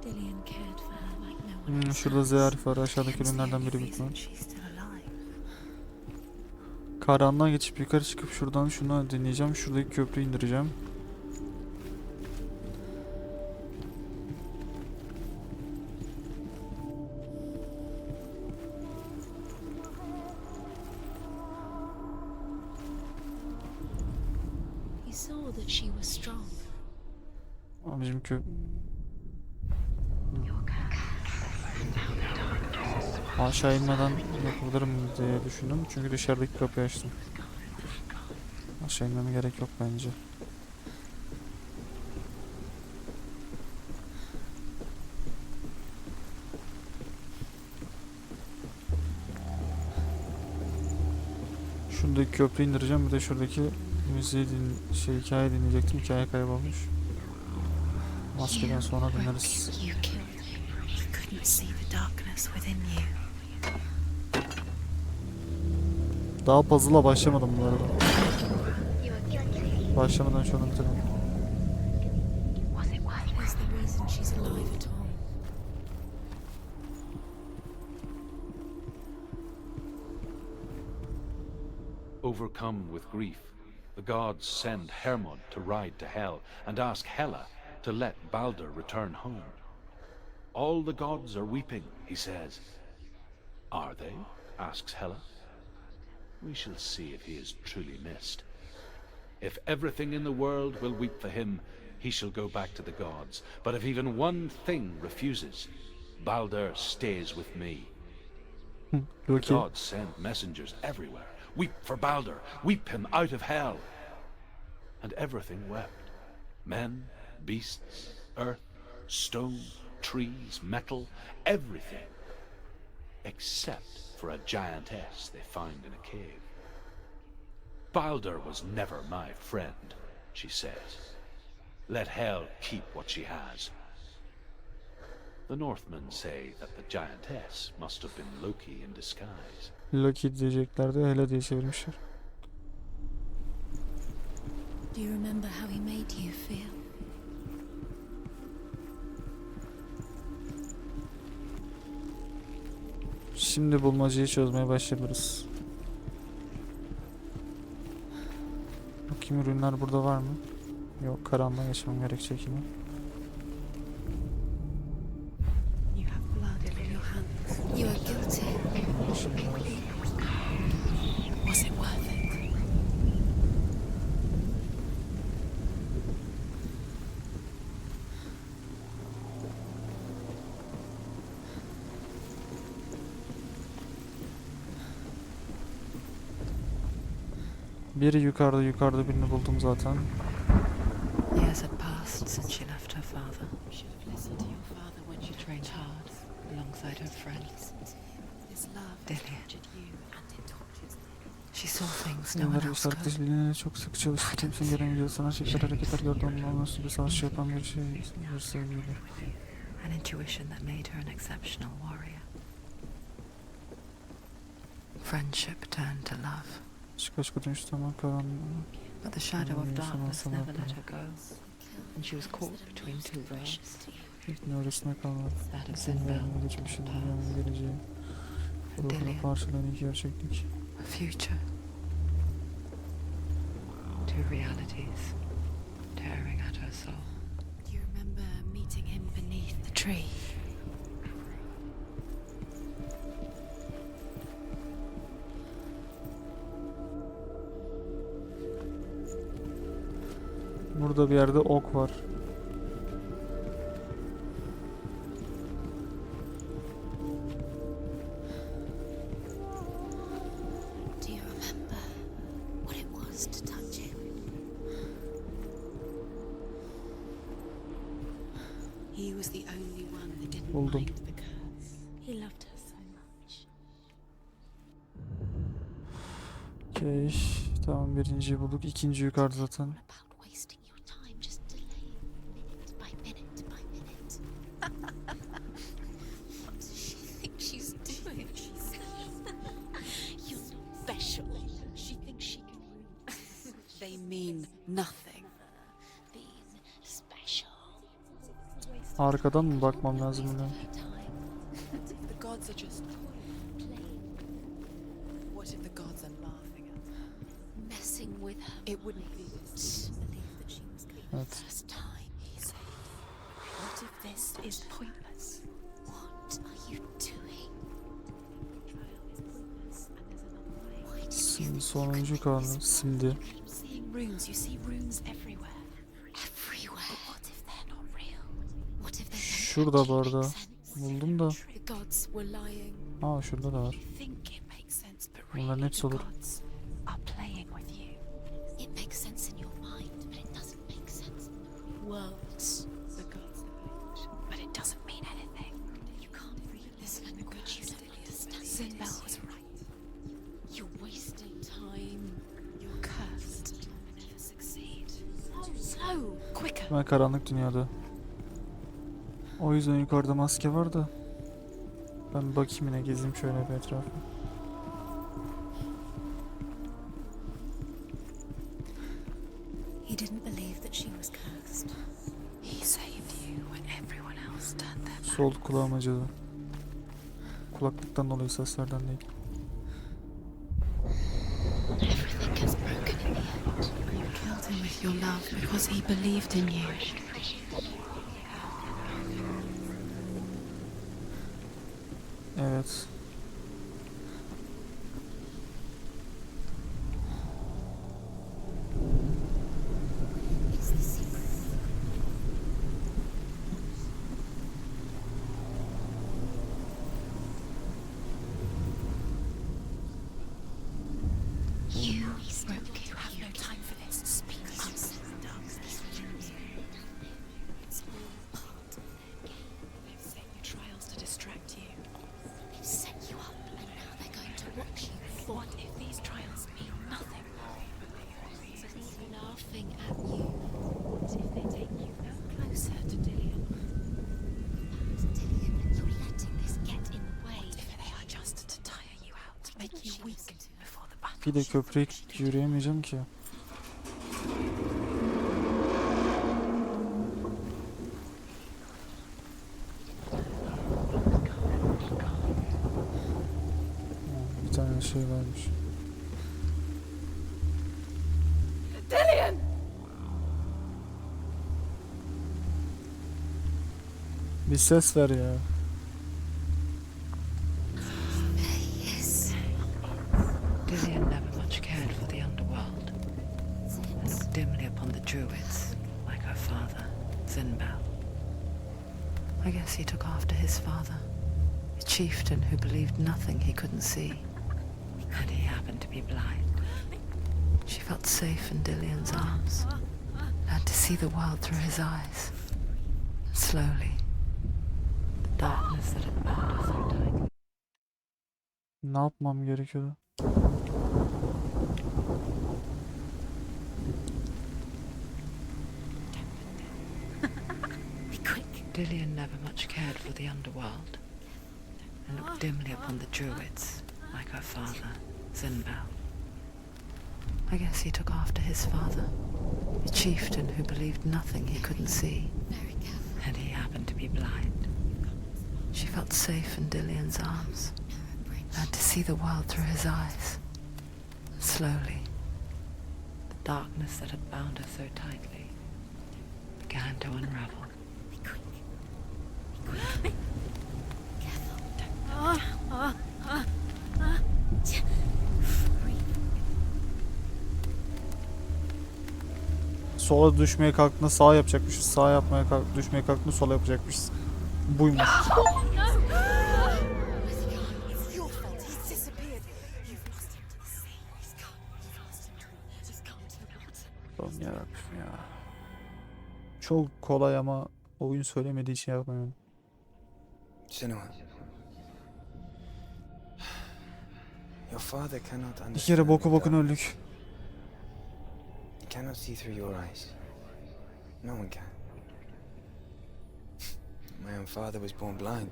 Dillion cared for her like no one else. Şurada Zerif var. Aşağıdaki ürünlerden biri büyük ihtimalle. Karanlığa geçip yukarı çıkıp şuradan şunu deneyeceğim. Şuradaki köprüyü indireceğim. He saw that she was strong. Abicim aşağı inmeden yapabilirim diye düşündüm. Çünkü dışarıdaki kapıyı açtım. Aşağı inmeme gerek yok bence. Şuradaki köprüyü indireceğim. Bir de şuradaki müziği hikaye dinleyecektim. Hikaye kaybolmuş. Maskeden sonra dinleriz. Daha puzzle'a başlamadım bu arada. Başlamadan şu an bitirdim. Overcome with grief, the gods send Hermod to ride to Hell and ask Hela to let Balder return home. All the gods are weeping, he says. Are they? Asks Hela. We shall see if he is truly missed. If everything in the world will weep for him, he shall go back to the gods. But if even one thing refuses, Balder stays with me. The Loki. gods send messengers everywhere. Weep for Balder, weep him out of hell. And everything wept. Men, beasts, earth, stone, trees, metal, everything. Except for a giantess they find in a cave. Balder was never my friend, she says. Let Hel keep what she has. The Northmen say that the giantess must have been Loki in disguise. Loki diyeceklerdi, Hela diye çevirmişler. Do you remember how he made you feel? Şimdi bulmacayı çözmeye başlayabiliriz. Bakayım ürünler burada var mı? Yok, karanlığa geçmem gerekecek yine. You have blood in your hands. You are guilty. Şimdi var. Was it worth it? Biri yukarıda birini buldum zaten. Years had passed since she left her father. She should have listened to your father when she trained hard alongside her friends. Dillion. She saw things no one Yıllar else yıllar could. Dillion'e çok sık çalıştı. Kimsenin göremeyeceği sana şekler hareketler gördü. Onunla nasıl bir savaşçı yapan bir sevgili. An intuition that made her an exceptional warrior. Friendship turned to love. Çıkaçka dönüştü ama karanlığa. But the shadow of darkness never let her go, and she was caught between two roads. İlk öylesine kalmadı. That of Senin Sinbad, vermeye geçmişin dünyanın geleceği. and Ruhunu Dillion, parçalayan iki gerçeklik. a future. Two realities, tearing at her soul. Do you remember meeting him beneath the tree? Burada bir yerde ok var. Do you remember what it was to touch him? He was the only one that didn't Buldum. mind the curse. He loved her so much. Okey. Tamam, birinciyi bulduk. İkinci yukarıda zaten. About wasting your time, just delaying minute by minute by minute. What does she think she's doing? You're not special. She thinks she can read. They mean nothing. Being special. Arkadan mı bakmam lazım buna? The gods are just playing. What if the gods are laughing at her? Messing with her. It wouldn't be this. Believe that she was going Evet. first time, he said. What if this is pointless? What are you doing? Why do you Şimdi sonuncu kaldı. Simdi. keep seeing runes? You see runes everywhere. Everywhere. But what if they're not real? What if they don't Şurada bu actually arada. make sense? Buldum da. The gods were lying. Aa, şurada da var. You think it makes sense, but Bunların really hepsi the olur. gods are playing with you. It makes sense in your mind, but it doesn't make sense in the worlds. The gods are But it doesn't mean anything. You can't read this language. You don't understand. Sinbad was right. You're wasting time. You're cursed. You'll never succeed. Slow, quicker. Ben karanlık dünyada. O yüzden yukarıda maske var da. Ben bakayım, yine gezeyim şöyle bir etrafı. He didn't believe that she was cursed. He saved you when everyone else turned their back. Sol kulağım acıdı. Kulaklıktan dolayı, seslerden değil. Everything because he believed in you. Evet. You have no time for this. Speak up. It's all part of their game. They've set you trials to distract you. They've set you up, and now they're going to watch you. What if these trials mean nothing? They're laughing at you. What if they take you no closer to Dillion? Dillion, you're letting this get in the way. What if they are just to tire you out, to make you weak before the battle? Bir de köprüye yürüyemeyeceğim ki. Bir tane şey varmış. Dillion! Bir ses ver ya. Dillion never much cared for the underworld, and looked dimly upon the druids, like her father, Zinbal. I guess he took after his father, a chieftain who believed nothing he couldn't see, and he happened to be blind. She felt safe in Dillion's arms, learned to see the world through his eyes. And slowly, the darkness that had bound her so tightly. Ne yapmam gerekiyordu? Dillion never much cared for the underworld, and looked dimly upon the druids, like her father, Zinbal. I guess he took after his father, a chieftain who believed nothing he couldn't see, and he happened to be blind. She felt safe in Dillion's arms, learned to see the world through his eyes. Slowly, the darkness that had bound her so tightly began to unravel. Sola düşmeye kalktığında sağ yapacakmışız. Sağ yapmaya düşmeye kalktığında sola yapacakmışız. Buymuş. It's your fault. He's disappeared. You've lost him to the sea. He's gone. You've lost him. He's gone to the water. Allah'ım yarabbim ya. Çok kolay ama oyun söylemediği için yapmıyorum. Seuna. Your father cannot understand. Bir kere boku the bokuna dark. öldük. He cannot see through your eyes. No one can. My own father was born blind.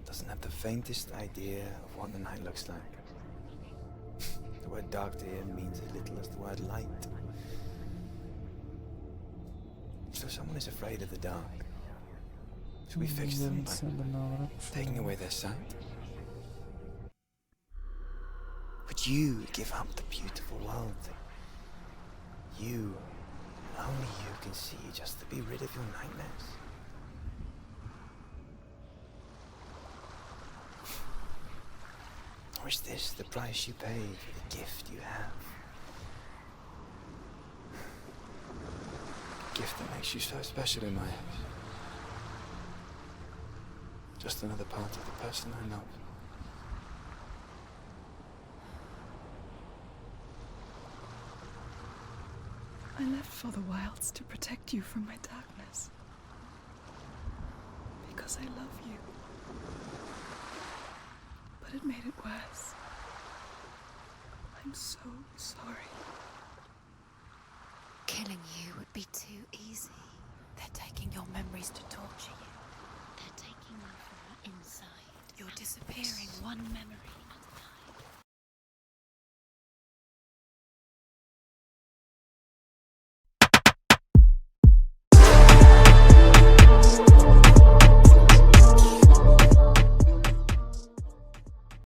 Doesn't have the faintest idea of what the night looks like. The word dark to him means as little as the word light. So someone is afraid of the dark. Should we fix them by taking away their sight? Would you give up the beautiful world that you, only you can see, just to be rid of your nightmares? Or is this the price you pay for the gift you have? A gift that makes you so special in my eyes. Just another part of the person I love. I left for the wilds to protect you from my darkness. Because I love you. But it made it worse. I'm so sorry. Killing you would be too easy. They're taking your memories to torture you. They're taking you from the inside. You're disappearing one memory